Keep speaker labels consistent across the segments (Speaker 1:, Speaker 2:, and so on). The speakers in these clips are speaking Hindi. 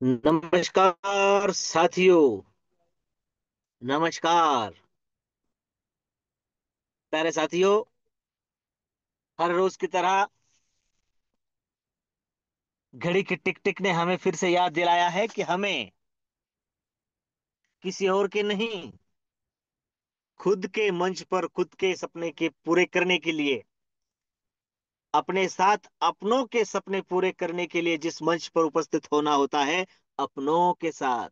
Speaker 1: नमस्कार साथियों। नमस्कार प्यारे साथियों। हर रोज की तरह घड़ी की टिक टिक ने हमें फिर से याद दिलाया है कि हमें किसी और के नहीं, खुद के मंच पर खुद के सपने के पूरे करने के लिए, अपने साथ अपनों के सपने पूरे करने के लिए जिस मंच पर उपस्थित होना होता है, अपनों के साथ,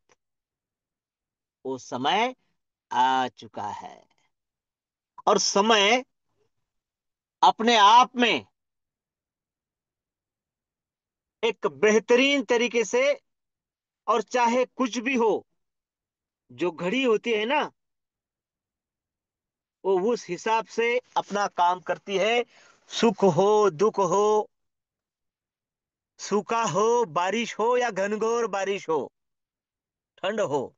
Speaker 1: वो समय आ चुका है। और समय अपने आप में एक बेहतरीन तरीके से, और चाहे कुछ भी हो, जो घड़ी होती है ना, वो उस हिसाब से अपना काम करती है। सुख हो, दुख हो, सूखा हो, बारिश हो या घनघोर बारिश हो, ठंड हो,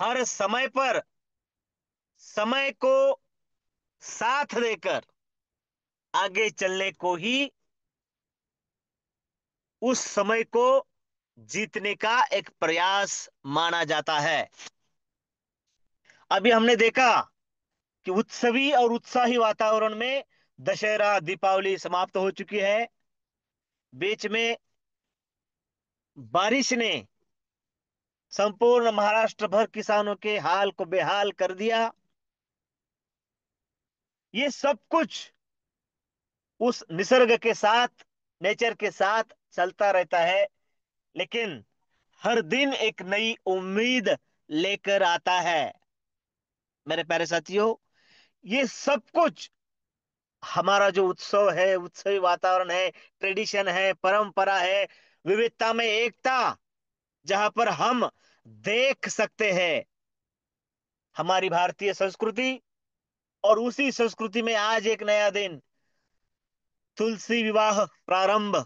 Speaker 1: हर समय पर समय को साथ देकर आगे चलने को ही उस समय को जीतने का एक प्रयास माना जाता है। अभी हमने देखा कि उत्सवी और उत्साही वातावरण में दशहरा दीपावली समाप्त हो चुकी है। बीच में बारिश ने संपूर्ण महाराष्ट्र भर किसानों के हाल को बेहाल कर दिया। ये सब कुछ उस निसर्ग के साथ, नेचर के साथ चलता रहता है। लेकिन हर दिन एक नई उम्मीद लेकर आता है। मेरे प्यारे साथियों, ये सब कुछ हमारा जो उत्सव है, उत्सवी वातावरण है, ट्रेडिशन है, परंपरा है, विविधता में एकता, जहां पर हम देख सकते हैं हमारी भारतीय संस्कृति। और उसी संस्कृति में आज एक नया दिन, तुलसी विवाह प्रारंभ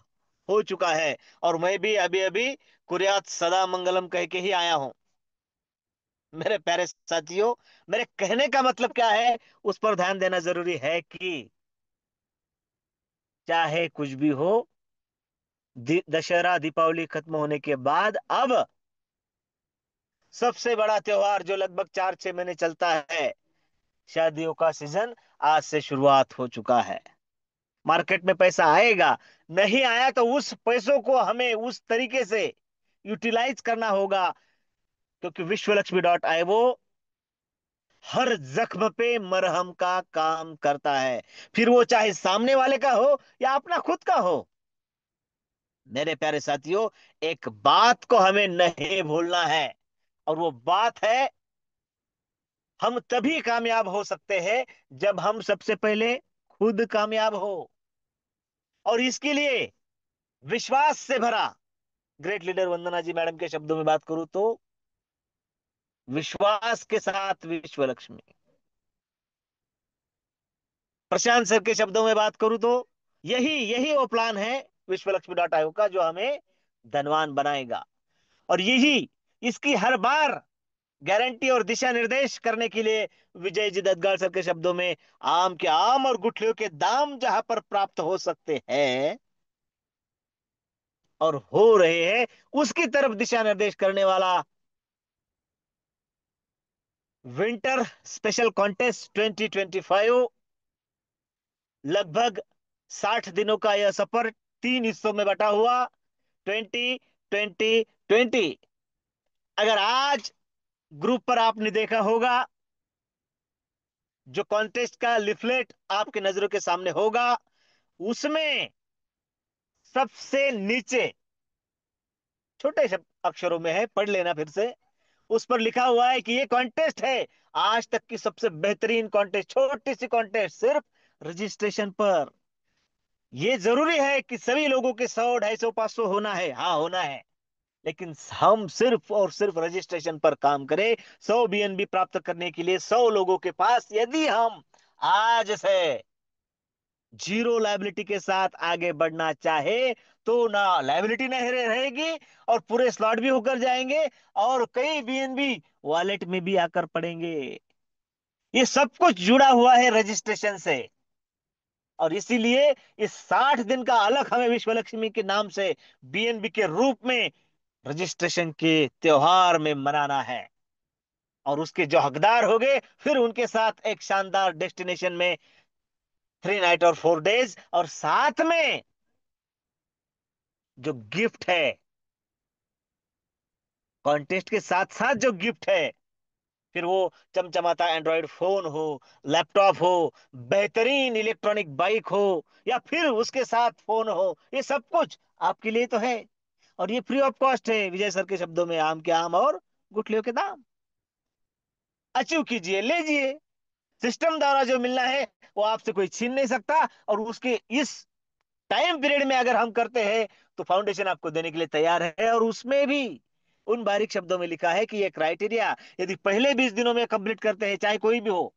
Speaker 1: हो चुका है। और मैं भी अभी अभी कुर्यात सदा मंगलम कह के ही आया हूं। मेरे प्यारे साथियों, मेरे कहने का मतलब क्या है, उस पर ध्यान देना जरूरी है कि चाहे कुछ भी हो, दशहरा दीपावली खत्म होने के बाद अब सबसे बड़ा त्योहार जो लगभग 4-6 महीने चलता है, शादियों का सीजन, आज से शुरुआत हो चुका है। मार्केट में पैसा आएगा, नहीं आया तो उस पैसों को हमें उस तरीके से यूटिलाइज करना होगा। क्योंकि विश्वलक्ष्मी.io हर जख्म पे मरहम का काम करता है, फिर वो चाहे सामने वाले का हो या अपना खुद का हो। मेरे प्यारे साथियों, एक बात को हमें नहीं भूलना है, और वो बात है, हम तभी कामयाब हो सकते हैं जब हम सबसे पहले खुद कामयाब हो। और इसके लिए विश्वास से भरा, ग्रेट लीडर वंदना जी मैडम के शब्दों में बात करूं तो, विश्वास के साथ विश्व लक्ष्मी। प्रशांत सर के शब्दों में बात करूं तो, यही यही वो प्लान है विश्वलक्ष्मी.io का, जो हमें धनवान बनाएगा। और यही इसकी हर बार गारंटी और दिशा निर्देश करने के लिए विजय जी दत्तगाल सर के शब्दों में, आम के आम और गुठलियों के दाम जहां पर प्राप्त हो सकते हैं और हो रहे हैं, उसकी तरफ दिशा निर्देश करने वाला विंटर स्पेशल कॉन्टेस्ट 2025, लगभग 60 दिनों का यह सफर, 3 हिस्सों में बटा हुआ, 20-20-20। अगर आज ग्रुप पर आपने देखा होगा, जो कॉन्टेस्ट का लिफलेट आपके नजरों के सामने होगा, उसमें सबसे नीचे छोटे अक्षरों में है, पढ़ लेना फिर से। उस पर लिखा हुआ है कि ये कॉन्टेस्ट है आज तक की सबसे बेहतरीन कॉन्टेस्ट, छोटी सी कॉन्टेस्ट, सिर्फ रजिस्ट्रेशन पर। ये जरूरी है कि सभी लोगों के 100, 250, 500 होना है, हाँ होना है। लेकिन हम सिर्फ और सिर्फ रजिस्ट्रेशन पर काम करें। 100 BNB प्राप्त करने के लिए 100 लोगों के पास यदि हम आज से जीरो लाइबिलिटी के साथ आगे बढ़ना चाहे, तो ना लाइबिलिटी नहीं रहेगी, और पूरे स्लॉट भी होकर जाएंगे, और कई बीएनबी वॉलेट में भी आकर पड़ेंगे। ये सब कुछ जुड़ा हुआ है रजिस्ट्रेशन से। और इसीलिए इस 60 दिन का अलग हमें विश्व लक्ष्मी के नाम से, बीएनबी के रूप में, रजिस्ट्रेशन के त्योहार में मनाना है। और उसके जो हकदार हो गए, फिर उनके साथ एक शानदार डेस्टिनेशन में 3 नाइट और 4 डेज, और साथ में जो गिफ्ट है, कॉन्टेस्ट के साथ साथ जो गिफ्ट है, फिर वो चमचमाता एंड्रॉयड फोन हो, लैपटॉप हो, बेहतरीन इलेक्ट्रॉनिक बाइक हो, या फिर उसके साथ फोन हो, ये सब कुछ आपके लिए तो है। और ये फ्री ऑफ कॉस्ट है, विजय सर के शब्दों में, आम के आम और गुठलियों के दाम। अचीव कीजिए, लीजिए। सिस्टम द्वारा जो मिलना है वो आपसे कोई छीन नहीं सकता। और उसके इस टाइम पीरियड में अगर हम करते हैं तो फाउंडेशन आपको देने के लिए तैयार है। और उसमें भी उन बारीक शब्दों में लिखा है कि ये क्राइटेरिया यदि पहले 20 दिनों में कंप्लीट करते हैं, चाहे कोई भी हो,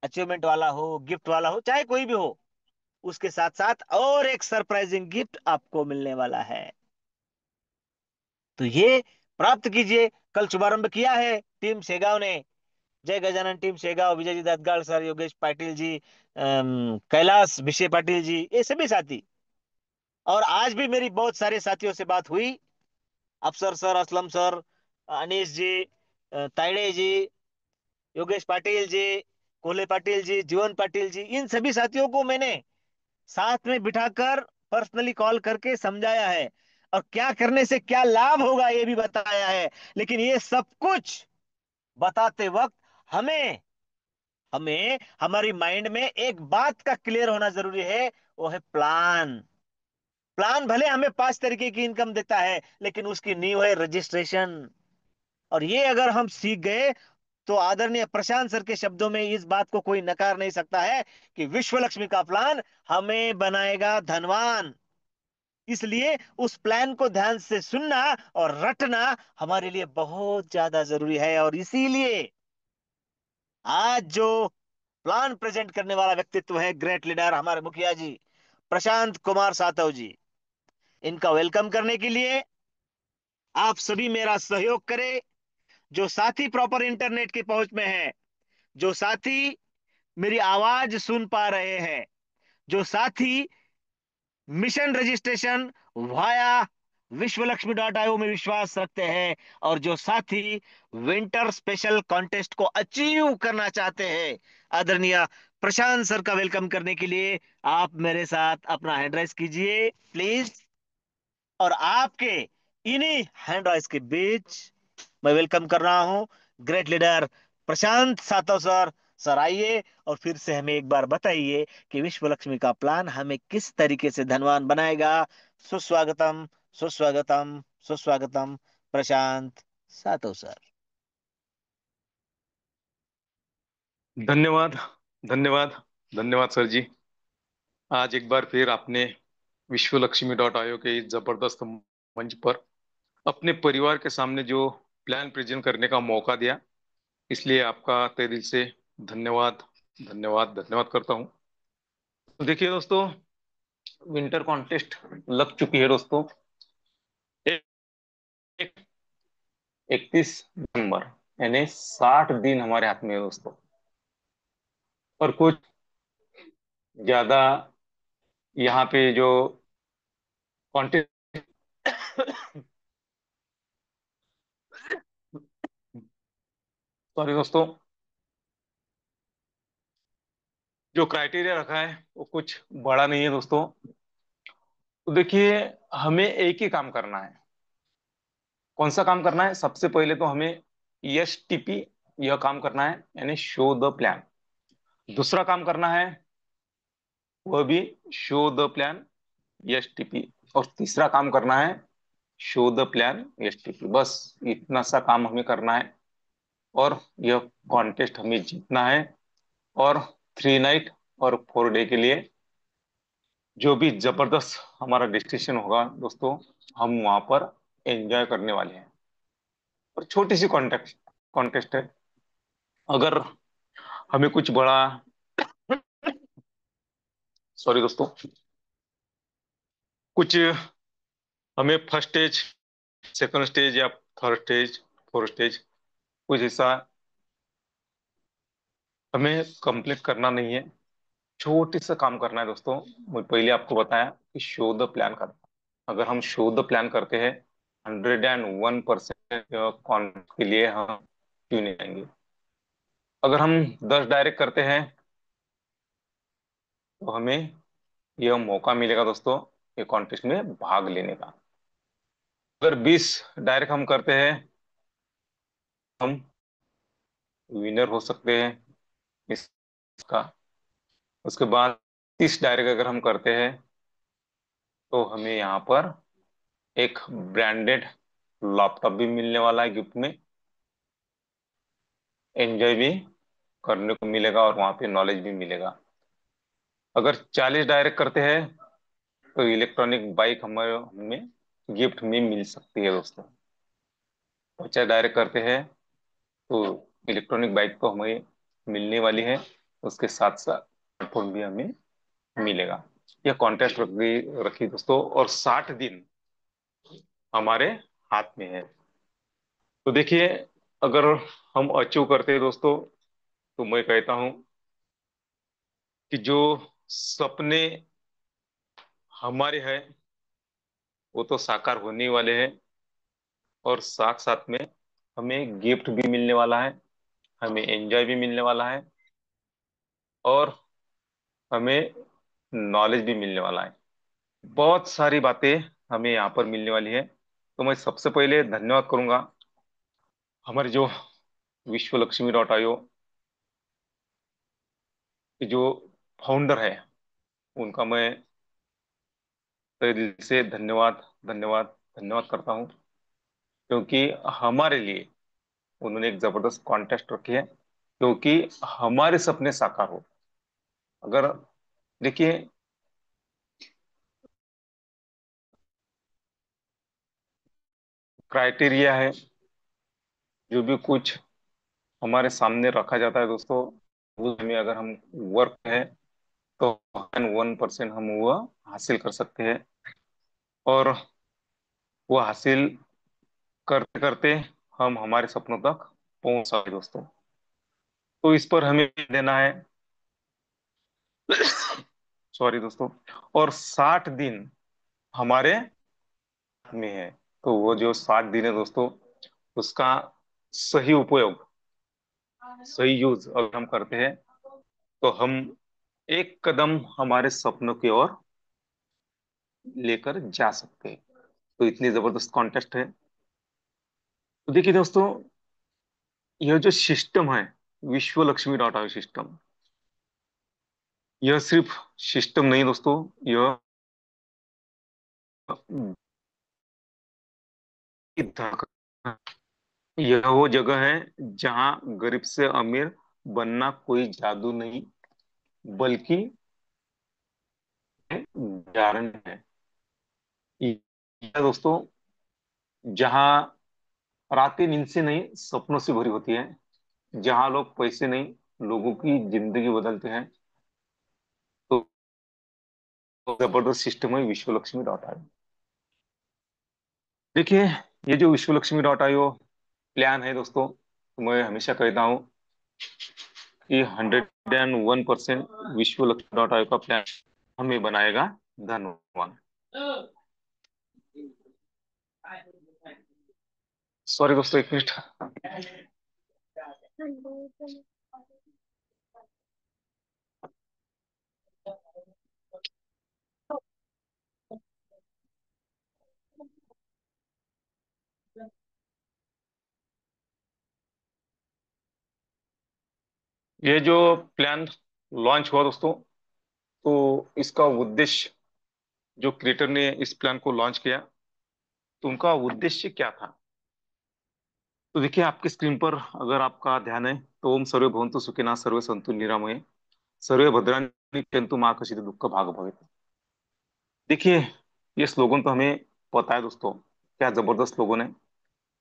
Speaker 1: अचीवमेंट वाला हो, गिफ्ट वाला हो, चाहे कोई भी हो, उसके साथ साथ और एक सरप्राइजिंग गिफ्ट आपको मिलने वाला है। तो ये प्राप्त कीजिए। कल शुभारंभ किया है टीम शेगांव ने। जय गजानन टीम शेगांव, विजय जी दत्तगाड़ सर, योगेश पाटिल जी, कैलाश विषय पाटिल जी, ये सभी साथी। और आज भी मेरी बहुत सारे साथियों से बात हुई, अफसर सर, असलम सर, अनीस जी, ताइड़े जी, योगेश पाटिल जी, कोल्हे पाटिल जी, जीवन पाटिल जी, इन सभी साथियों को मैंने साथ में बिठाकर पर्सनली कॉल करके समझाया है, और क्या करने से क्या लाभ होगा ये भी बताया है। लेकिन ये सब कुछ बताते वक्त हमें हमें हमारी माइंड में एक बात का क्लियर होना जरूरी है, वो है प्लान। प्लान भले हमें 5 तरीके की इनकम देता है, लेकिन उसकी नींव है रजिस्ट्रेशन। और ये अगर हम सीख गए तो आदरणीय प्रशांत सर के शब्दों में इस बात को कोई नकार नहीं सकता है कि विश्व लक्ष्मी का प्लान हमें बनाएगा धनवान। इसलिए उस प्लान को ध्यान से सुनना और रटना हमारे लिए बहुत ज्यादा जरूरी है। और इसीलिए आज जो प्लान प्रेजेंट करने वाला व्यक्तित्व है, ग्रेट लीडर हमारे मुखिया जी प्रशांत कुमार सातव जी, इनका वेलकम करने के लिए आप सभी मेरा सहयोग करें। जो साथी प्रॉपर इंटरनेट की पहुंच में है, जो साथी मेरी आवाज सुन पा रहे हैं, जो साथी मिशन रजिस्ट्रेशन वाया विश्वलक्ष्मी.io में विश्वास रखते हैं, और जो साथी विंटर स्पेशल कॉन्टेस्ट को अचीव करना चाहते हैं, आदरणीय प्रशांत सर का वेलकम करने के लिए आप मेरे साथ अपना हैंड राइज कीजिए प्लीज। और आपके इन्हीं हैंड राइज के बीच मैं वेलकम कर रहा हूं ग्रेट लीडर प्रशांत सातव सर। सर आइए और फिर से हमें एक बार बताइए कि विश्व लक्ष्मी का प्लान हमें किस तरीके से धनवान बनाएगा। सुस्वागतम, सुस्वागतम, सुस्वागतम, प्रशांत सातव सर।
Speaker 2: धन्यवाद। धन्यवाद। धन्यवाद सर जी। आज एक बार फिर आपने विश्वलक्ष्मी.io के इस जबरदस्त मंच पर अपने परिवार के सामने जो प्लान प्रेजेंट करने का मौका दिया, इसलिए आपका तहे दिल से धन्यवाद, धन्यवाद, धन्यवाद करता हूँ। तो देखिए दोस्तों, विंटर कॉन्टेस्ट लग चुकी है दोस्तों। 31 दिसंबर, यानी 60 दिन हमारे हाथ में है दोस्तों। और कुछ ज्यादा यहाँ पे जो कॉन्टेस्ट, सॉरी दोस्तों, जो क्राइटेरिया रखा है वो कुछ बड़ा नहीं है दोस्तों। तो देखिए, हमें एक ही काम करना है। कौन सा काम करना है? सबसे पहले तो हमें एसटीपी, यह काम करना है, यानी शो द प्लान। दूसरा काम करना है, वह भी शो द प्लान, एसटीपी। और तीसरा काम करना है, शो द प्लान, एसटीपी। बस इतना सा काम हमें करना है, और यह कॉन्टेस्ट हमें जीतना है। और 3 नाइट और 4 डे के लिए जो भी जबरदस्त हमारा डेस्टिनेशन होगा दोस्तों, हम वहां पर एंजॉय करने वाले हैं। और छोटी सी कॉन्टेस्ट कॉन्टेस्ट है। अगर हमें कुछ बड़ा, सॉरी दोस्तों, कुछ हमें फर्स्ट स्टेज, सेकंड स्टेज या थर्ड स्टेज, फोर्थ स्टेज, कुछ ऐसा हमें कंप्लीट करना नहीं है। छोटी सा काम करना है दोस्तों। मैं पहले आपको बताया कि शो द प्लान करना। अगर हम शो द प्लान करते हैं, 101% कॉन्टेस्ट के लिए हम क्यों नहीं आएंगे। अगर हम 10 डायरेक्ट करते हैं तो हमें यह मौका मिलेगा दोस्तों, ये कॉन्टेस्ट में भाग लेने का। अगर 20 डायरेक्ट हम करते हैं, हम विनर हो सकते हैं इसका। उसके बाद 30 डायरेक्ट अगर हम करते हैं तो हमें यहाँ पर एक ब्रांडेड लैपटॉप भी मिलने वाला है गिफ्ट में। एंजॉय भी करने को मिलेगा और वहाँ पे नॉलेज भी मिलेगा। अगर 40 डायरेक्ट करते हैं तो इलेक्ट्रॉनिक बाइक हमारे हमें गिफ्ट में मिल सकती है दोस्तों। 50 डायरेक्ट करते हैं तो इलेक्ट्रॉनिक बाइक तो हमें मिलने वाली है, उसके साथ साथ स्मार्टफोन भी हमें मिलेगा। यह कॉन्टेस्ट रखी दोस्तों, और 60 दिन हमारे हाथ में है। तो देखिए, अगर हम अचीव करते हैं दोस्तों, तो मैं कहता हूं कि जो सपने हमारे हैं वो तो साकार होने वाले हैं, और साथ साथ में हमें गिफ्ट भी मिलने वाला है, हमें एंजॉय भी मिलने वाला है, और हमें नॉलेज भी मिलने वाला है। बहुत सारी बातें हमें यहाँ पर मिलने वाली है। तो मैं सबसे पहले धन्यवाद करूंगा हमारे जो विश्व लक्ष्मी डॉट आईओ के जो फाउंडर है, उनका मैं तहे दिल से धन्यवाद धन्यवाद धन्यवाद करता हूँ, क्योंकि हमारे लिए उन्होंने एक जबरदस्त कॉन्टेस्ट रखी है, क्योंकि हमारे सपने साकार हो। अगर देखिए, क्राइटेरिया है, जो भी कुछ हमारे सामने रखा जाता है दोस्तों, उसमें अगर हम वर्क है तो 1% हम वह हासिल कर सकते हैं। और वो हासिल करते करते हम हमारे सपनों तक पहुंच सकते हैं दोस्तों। तो इस पर हमें देना है, सॉरी दोस्तों। और 60 दिन हमारे हाथ में है। तो वो जो 60 दिन है दोस्तों, उसका सही उपयोग, सही यूज अगर हम करते हैं तो हम एक कदम हमारे सपनों की ओर लेकर जा सकते हैं। तो इतनी जबरदस्त कॉन्टेस्ट है। तो देखिए दोस्तों, यह जो सिस्टम है, विश्व लक्ष्मी डॉट आयो सिस्टम, यह सिर्फ सिस्टम नहीं दोस्तों, यह धड़कन है। यह वो जगह है जहां गरीब से अमीर बनना कोई जादू नहीं, बल्कि गारंटी है। यह दोस्तों, जहां रातें नींद से नहीं सपनों से भरी होती है, जहां लोग पैसे नहीं लोगों की जिंदगी बदलते हैं। तो जबरदस्त सिस्टम है विश्व लक्ष्मी डॉट आईओ। देखिए, ये जो विश्व लक्ष्मी डॉट आईओ प्लान है दोस्तों, तो मैं हमेशा कहता हूँ कि 101% विश्व लक्ष्मी डॉट आईओ का प्लान हमें बनाएगा धनवान। सॉरी दोस्तों, एक मिनट। ये जो प्लान लॉन्च हुआ दोस्तों, तो इसका उद्देश्य, जो क्रिएटर ने इस प्लान को लॉन्च किया, तो उनका उद्देश्य क्या था। तो देखिए, आपकी स्क्रीन पर अगर आपका ध्यान है तो ओम सर्वे भवन्तु सुखिनः सर्वे सन्तु निरामये सर्वे भद्राणि पश्यन्तु मा कश्चित् दुःख भाग भवेत्। देखिए, ये स्लोगन तो हमें पता है दोस्तों, क्या जबरदस्त स्लोगन है।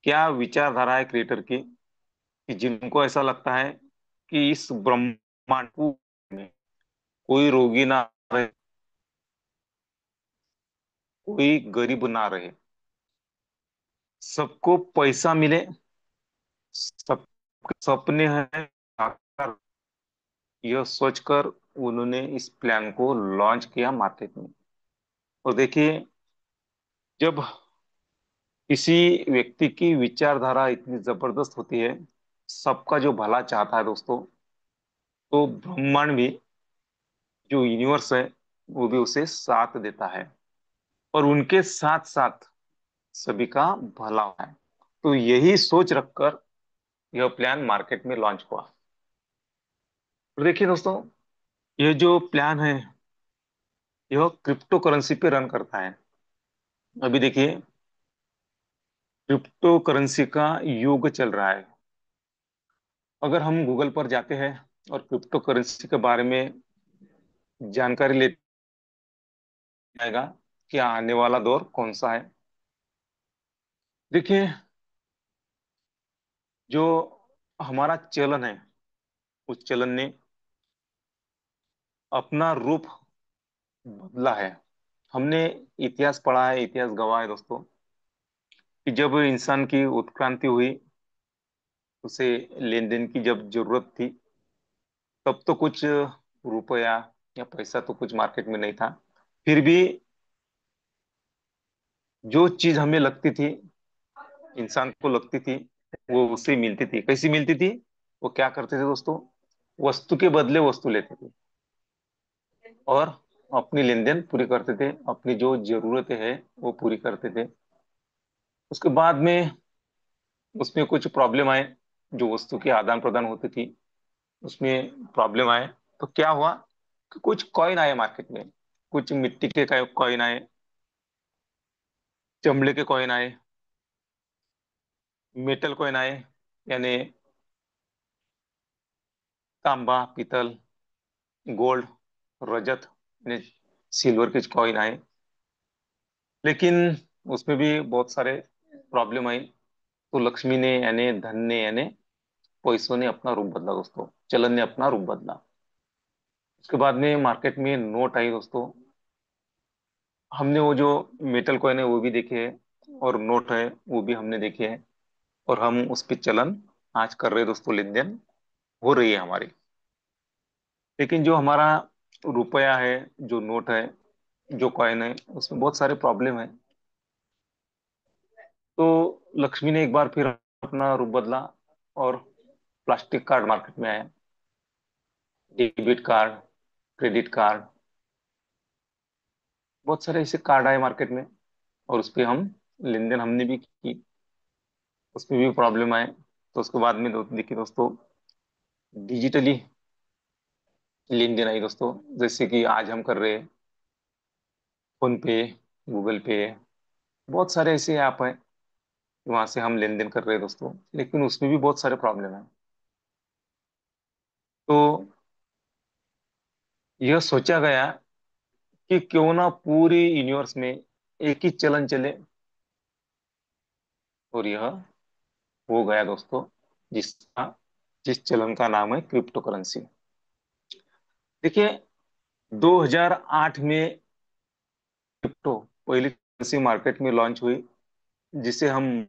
Speaker 2: क्या विचारधारा है क्रिएटर की, कि जिनको ऐसा लगता है कि इस ब्रह्मांड में कोई रोगी ना रहे, कोई गरीब ना रहे, सबको पैसा मिले, सबके सपने हैं साकार, यह सोचकर उन्होंने इस प्लान को लॉन्च किया मार्केट में। और देखिए, जब किसी व्यक्ति की विचारधारा इतनी जबरदस्त होती है, सबका जो भला चाहता है दोस्तों, तो ब्रह्मांड भी, जो यूनिवर्स है, वो भी उसे साथ देता है, और उनके साथ साथ सभी का भला है। तो यही सोच रखकर यह प्लान मार्केट में लॉन्च हुआ। तो देखिए दोस्तों, ये जो प्लान है, यह क्रिप्टो करेंसी पे रन करता है। अभी देखिए, क्रिप्टो करेंसी का युग चल रहा है। अगर हम गूगल पर जाते हैं और क्रिप्टो करेंसी के बारे में जानकारी लेते जाएगा कि आने वाला दौर कौन सा है। देखिए, जो हमारा चलन है, उस चलन ने अपना रूप बदला है। हमने इतिहास पढ़ा है, इतिहास गवाह है दोस्तों, कि जब इंसान की उत्क्रांति हुई, उसे लेन देन की जब जरूरत थी, तब तो कुछ रुपया या पैसा तो कुछ मार्केट में नहीं था। फिर भी जो चीज हमें लगती थी, इंसान को लगती थी, वो उसे मिलती थी। कैसी मिलती थी? वो क्या करते थे दोस्तों? वस्तु के बदले वस्तु लेते थे और अपनी लेन देन पूरी करते थे, अपनी जो जरूरतें हैं वो पूरी करते थे। उसके बाद में उसमें कुछ प्रॉब्लम आए, जो वस्तु के आदान प्रदान होती थी उसमें प्रॉब्लम आए। तो क्या हुआ कि कुछ कॉइन आए मार्केट में, कुछ मिट्टी के कॉइन आए, चमड़े के कॉइन आए, मेटल कॉइन आए, यानी तांबा, पीतल, गोल्ड, रजत, यानी सिल्वर के कॉइन आए। लेकिन उसमें भी बहुत सारे प्रॉब्लम आई। तो लक्ष्मी ने, यानी धन ने, यानी पैसों ने अपना रूप बदला दोस्तों, चलन ने अपना रूप बदला। उसके बाद में मार्केट में नोट आई दोस्तों। हमने वो जो मेटल कॉइन है वो भी देखे हैं, और नोट है वो भी हमने देखे हैं, और हम उस पे चलन आज कर रहे हैं दोस्तों, लेन देन हो रही है हमारी। लेकिन जो हमारा रुपया है, जो नोट है, जो कॉइन है, उसमें बहुत सारे प्रॉब्लम है। तो लक्ष्मी ने एक बार फिर अपना रूप बदला, और प्लास्टिक कार्ड मार्केट में आया, डेबिट कार्ड, क्रेडिट कार्ड, बहुत सारे ऐसे कार्ड आए मार्केट में, और उस पे हम लेन देन हमने भी की, उसमें भी प्रॉब्लम आए। तो उसके बाद में देखिए दोस्तों, डिजिटली लेन देन आई दोस्तों, जैसे कि आज हम कर रहे हैं फोन पे, गूगल पे, बहुत सारे ऐसे ऐप हैं, वहां से हम लेन देन कर रहे हैं दोस्तों। लेकिन उसमें भी बहुत सारे प्रॉब्लम है। तो यह सोचा गया कि क्यों ना पूरी यूनिवर्स में एक ही चलन चले, और यह हो गया दोस्तों, जिसका जिस चलन का नाम है क्रिप्टो करेंसी। देखिए, 2008 में क्रिप्टो पहली करेंसी मार्केट में लॉन्च हुई, जिसे हम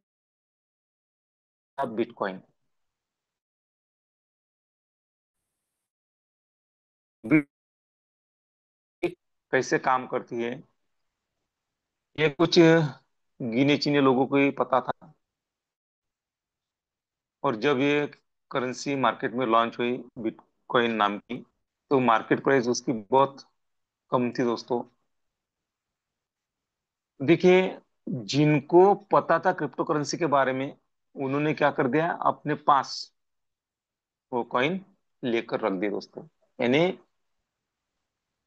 Speaker 2: बिटकॉइन। कैसे काम करती है, ये कुछ गिने चुने लोगों को ही पता था। और जब ये करेंसी मार्केट में लॉन्च हुई, बिटकॉइन नाम की, तो मार्केट प्राइस उसकी बहुत कम थी दोस्तों। देखिए, जिनको पता था क्रिप्टो करेंसी के बारे में, उन्होंने क्या कर दिया, अपने पास वो कॉइन लेकर रख दिए दोस्तों, यानी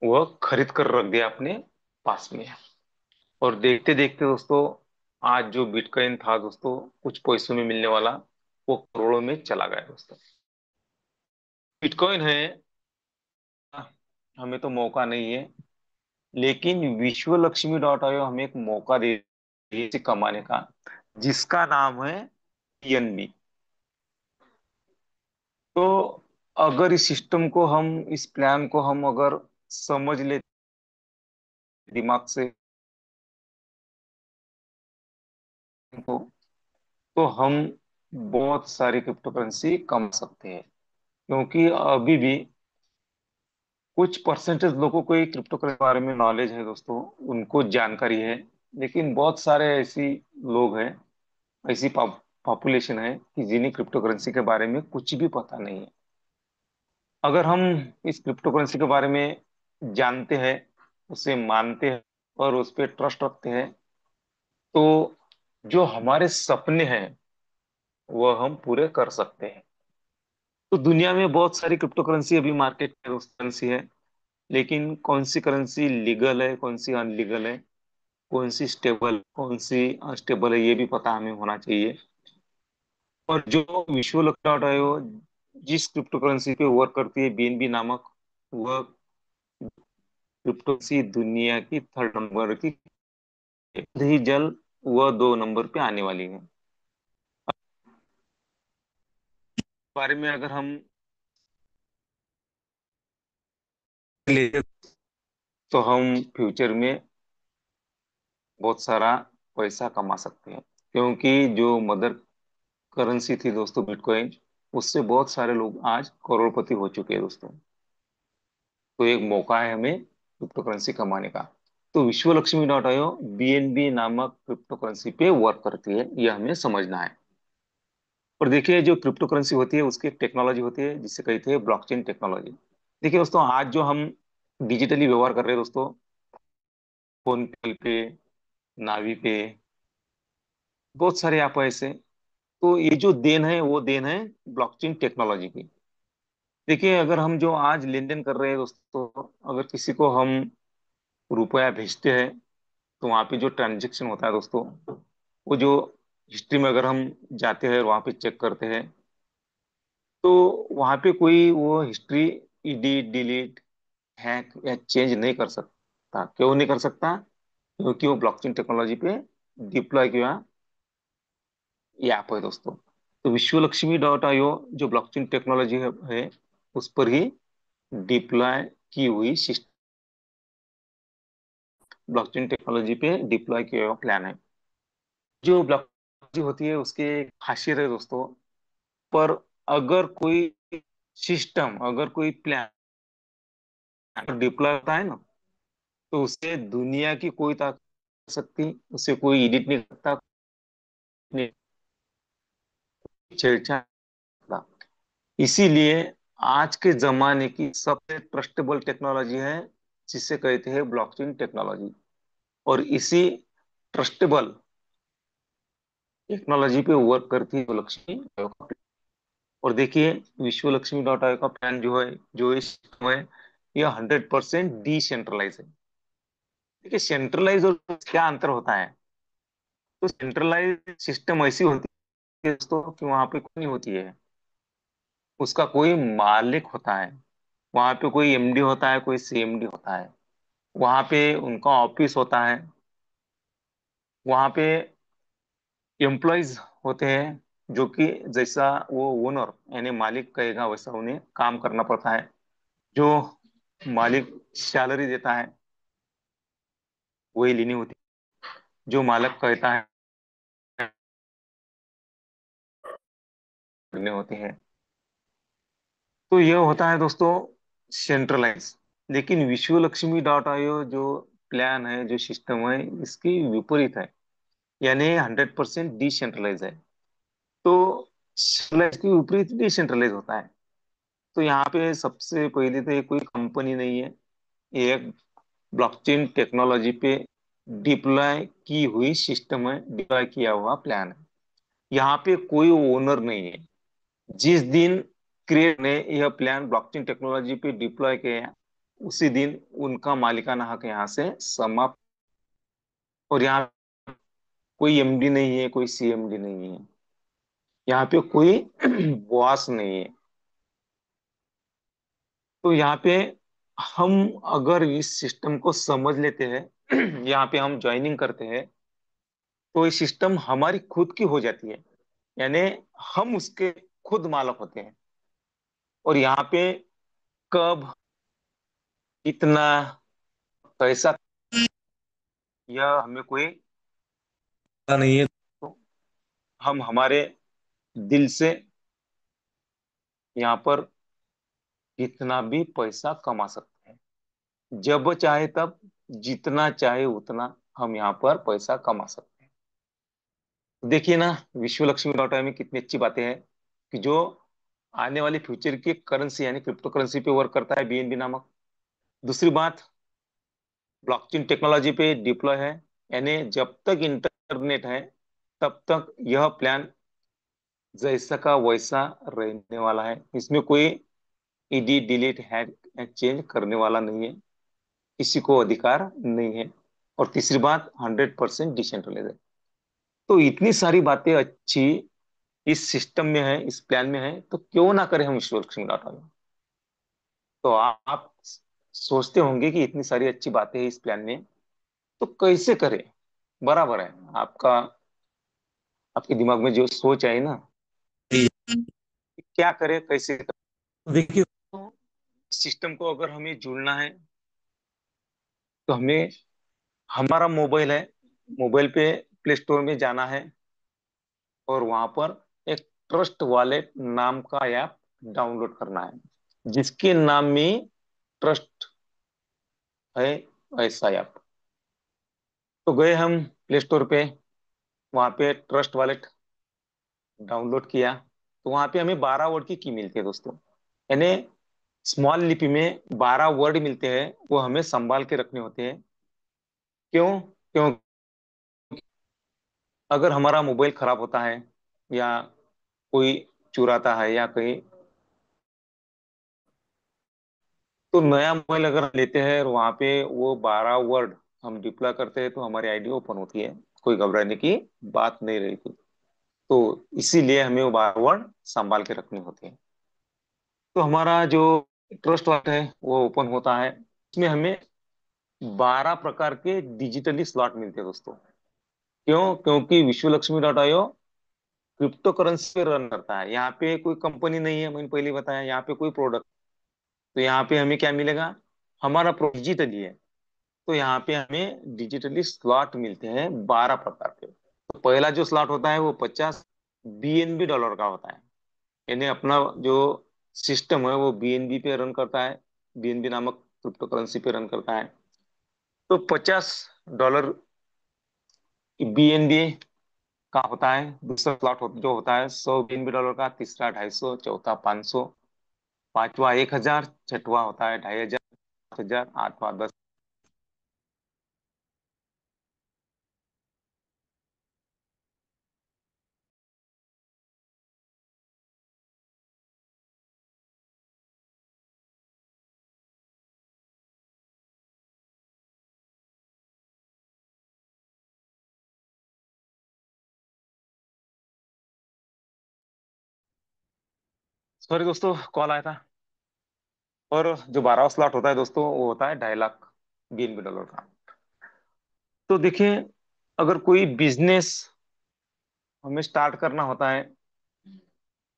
Speaker 2: वह खरीद कर रख दिया अपने पास में। और देखते देखते दोस्तों, आज जो बिटकॉइन था दोस्तों, कुछ पैसों में मिलने वाला, वो करोड़ों में चला गया दोस्तों। बिटकॉइन है, हमें तो मौका नहीं है, लेकिन विश्व लक्ष्मी डॉट आईओ हमें एक मौका दे रही है इसे कमाने का, जिसका नाम है पीएनबी। तो अगर इस सिस्टम को हम, इस प्लान को हम अगर समझ ले दिमाग से, तो हम बहुत सारी क्रिप्टो करेंसी कमा सकते हैं। क्योंकि अभी भी कुछ परसेंटेज लोगों को ही क्रिप्टो करेंसी के बारे में नॉलेज है दोस्तों, उनको जानकारी है। लेकिन बहुत सारे ऐसी लोग हैं, ऐसी पॉपुलेशन है कि जिन्हें क्रिप्टो करेंसी के बारे में कुछ भी पता नहीं है। अगर हम इस क्रिप्टो करेंसी के बारे में जानते हैं, उसे मानते हैं और उस पर ट्रस्ट रखते हैं, तो जो हमारे सपने हैं वह हम पूरे कर सकते हैं। तो दुनिया में बहुत सारी क्रिप्टो करेंसी अभी मार्केट में करेंसी है, लेकिन कौन सी करेंसी लीगल है, कौन सी अनलीगल है, कौन सी स्टेबल, कौन सी अनस्टेबल है, ये भी पता हमें होना चाहिए। और जो विश्व डॉट आईओ जिस क्रिप्टो करेंसी पे वर्क करती है, बीएनबी नामक, वह क्रिप्टो करेंसी दुनिया की थर्ड नंबर की, ही जल्द वह 2 नंबर पे आने वाली है। बारे में अगर हम ले तो हम फ्यूचर में बहुत सारा पैसा कमा सकते हैं, क्योंकि जो मदर करेंसी थी दोस्तों बिटकॉइन, उससे बहुत सारे लोग आज करोड़पति हो चुके हैं दोस्तों। तो एक मौका है हमें क्रिप्टो करेंसी कमाने का। तो विश्व लक्ष्मी डॉट आईओ बीएनबी नामक क्रिप्टो करेंसी पे वर्क करती है, यह हमें समझना है। और देखिए, जो क्रिप्टो करेंसी होती है उसकी एक टेक्नोलॉजी होती है जिसे कहते हैं ब्लॉकचेन टेक्नोलॉजी। देखिए दोस्तों, आज जो हम डिजिटली व्यवहार कर रहे हैं दोस्तों, फोन पे, नावी पे, बहुत सारे ऐप ऐसे, तो ये जो देन है वो देन है ब्लॉकचेन टेक्नोलॉजी की। देखिए, अगर हम जो आज लेन देन कर रहे हैं दोस्तों, अगर किसी को हम रुपया भेजते हैं, तो वहाँ पे जो ट्रांजेक्शन होता है दोस्तों, वो जो हिस्ट्री में अगर हम जाते हैं और वहाँ पे चेक करते हैं, तो वहाँ पे कोई वो हिस्ट्री एडिट, डिलीट, हैक या चेंज नहीं कर सकता। क्यों नहीं कर सकता? क्योंकि वो ब्लॉकचेन टेक्नोलॉजी पे डिप्लॉय किया ये ऐप है दोस्तों। तो विश्व लक्ष्मी डॉट आईओ जो ब्लॉकचेन टेक्नोलॉजी है, उस पर ही डिप्लॉय की हुई सिस्टम, ब्लॉकचेन टेक्नोलॉजी पे डिप्लॉय किया हुआ प्लान है। जो ब्लॉकचेन होती है उसके खासियत है दोस्तों, पर अगर कोई सिस्टम, अगर कोई प्लान डिप्लॉय होता है ना, तो उसे दुनिया की कोई ताकत नहीं कर सकती, उसे कोई एडिट नहीं कर सकता, नहीं छेड़छाड़ कर सकता। इसीलिए आज के जमाने की सबसे ट्रस्टेबल टेक्नोलॉजी है जिसे कहते हैं ब्लॉकचेन टेक्नोलॉजी। और इसी ट्रस्टेबल टेक्नोलॉजी पे वर्क करती है लक्ष्मी आयोग का। और देखिए, विश्व लक्ष्मी डॉट आयोग का प्लान जो है, जो इस है, यह 100% डिसेंट्रलाइज है। देखिए, सेंट्रलाइज और क्या अंतर होता है? तो सेंट्रलाइज सिस्टम ऐसी होती है दोस्तों कि वहां पे कोई नहीं होती है, उसका कोई मालिक होता है। वहां पे कोई एमडी होता है, कोई सीएमडी होता है, वहां पे उनका ऑफिस होता है, वहां पे एम्प्लॉयज होते हैं, जो कि जैसा वो ओनर यानी मालिक कहेगा वैसा उन्हें काम करना पड़ता है। जो मालिक सैलरी देता है वही लेनी होती है, जो मालिक कहता है करने होते हैं। तो यह होता है दोस्तों सेंट्रलाइज। लेकिन विश्व लक्ष्मी डॉट आईओ जो प्लान है, जो सिस्टम है, इसकी विपरीत है, यानी 100% डिसेंट्रलाइज है। तो सेंट्रलाइज के विपरीत डिसेंट्रलाइज होता है। तो यहाँ पे सबसे पहले तो ये कोई कंपनी नहीं है, ये एक ब्लॉकचेन टेक्नोलॉजी पे डिप्लॉय की हुई सिस्टम है, डिप्लॉय किया हुआ प्लान है। यहाँ पे कोई ओनर नहीं है। जिस दिन क्रिएट ने यह प्लान ब्लॉकचेन टेक्नोलॉजी पे डिप्लॉय किया, उसी दिन उनका मालिकाना हक यहाँ से समाप्त। और यहाँ कोई एमडी नहीं है, कोई सीएमडी नहीं है, यहाँ पे कोई बॉस नहीं है। तो यहाँ पे हम अगर इस सिस्टम को समझ लेते हैं, यहाँ पे हम ज्वाइनिंग करते हैं, तो ये सिस्टम हमारी खुद की हो जाती है, यानी हम उसके खुद मालक होते हैं। और यहाँ पे कब, कितना, कैसा, यह हमें कोई पता नहीं है। तो हम हमारे दिल से यहाँ पर कितना भी पैसा कमा सकते हैं। जब चाहे तब, जितना चाहे उतना हम यहाँ पर पैसा कमा सकते हैं। देखिए ना, विश्व लक्ष्मी डॉट में कितनी अच्छी बातें हैं कि जो आने वाली फ्यूचर की करेंसी यानी क्रिप्टो करेंसी पे वर्क करता है, बीएनबी नामक। दूसरी बात, ब्लॉकचेन टेक्नोलॉजी पे डिप्लॉय है, यानी जब तक इंटरनेट है तब तक यह प्लान जैसा का वैसा रहने वाला है। इसमें कोई एडिट डिलीट हैक चेंज करने वाला नहीं है, किसी को अधिकार नहीं है। और तीसरी बात, 100% डिसेंट्रलाइज है। तो इतनी सारी बातें अच्छी इस सिस्टम में है, इस प्लान में है, तो क्यों ना करें हम विश्व लक्ष्मी डाटा में। तो आप सोचते होंगे कि इतनी सारी अच्छी बातें हैं इस प्लान में, तो कैसे करें। बराबर है आपका, आपके दिमाग में जो सोच आई ना, कि क्या करें कैसे करें। तो देखिए, सिस्टम को अगर हमें जुड़ना है तो हमें, हमारा मोबाइल है, मोबाइल पे प्ले स्टोर में जाना है और वहां पर एक ट्रस्ट वॉलेट नाम का ऐप डाउनलोड करना है, जिसके नाम में ट्रस्ट है, ऐसा ऐप। तो गए हम प्ले स्टोर पे, वहां पे ट्रस्ट वॉलेट डाउनलोड किया, तो वहां पे हमें 12 वर्ड की मिलती है दोस्तों। यानी स्मॉल लिपि में 12 वर्ड मिलते हैं, वो हमें संभाल के रखने होते हैं। क्यों? क्यों? अगर हमारा मोबाइल खराब होता है या कोई चुराता है या कहीं, तो नया मोबाइल अगर हम लेते हैं और वहां पे वो 12 वर्ड हम डिप्लॉय करते हैं तो हमारी आईडी ओपन होती है, कोई घबराने की बात नहीं रही थी। तो इसीलिए हमें वो 12 वर्ड संभाल के रखनी होती है। तो हमारा जो ट्रस्ट वालेट है वो ओपन होता है, इसमें हमें 12 प्रकार के डिजिटली स्लॉट मिलते हैं दोस्तों। क्यों? क्योंकि विश्व Lakshmi dot IO crypto currency पे रन करता है। यहाँ पे कोई कंपनी नहीं है, मैंने पहले बताया, यहाँ पे कोई प्रोडक्ट। तो यहाँ पे हमें क्या मिलेगा, हमारा डिजिटली है। तो यहाँ पे हमें डिजिटली स्लॉट मिलते हैं 12 प्रकार के। तो पहला जो स्लॉट होता है वो 50 BNB का होता है। यानी अपना जो सिस्टम है वो बीएनबी पे रन करता है, बीएनबी नामक क्रिप्टो करेंसी पे रन करता है। तो $50 बीएनबी का होता है। दूसरा स्लॉट जो होता है $100 का, तीसरा 250, चौथा 500, पांचवा 1000, छठवा होता है 2500, 5000, आठवां 10। सॉरी दोस्तों, कॉल आया था। और जो 12वां स्लॉट होता है दोस्तों, वो होता है 2.5 लाख BNB का। तो देखिए, अगर कोई बिजनेस हमें स्टार्ट करना होता है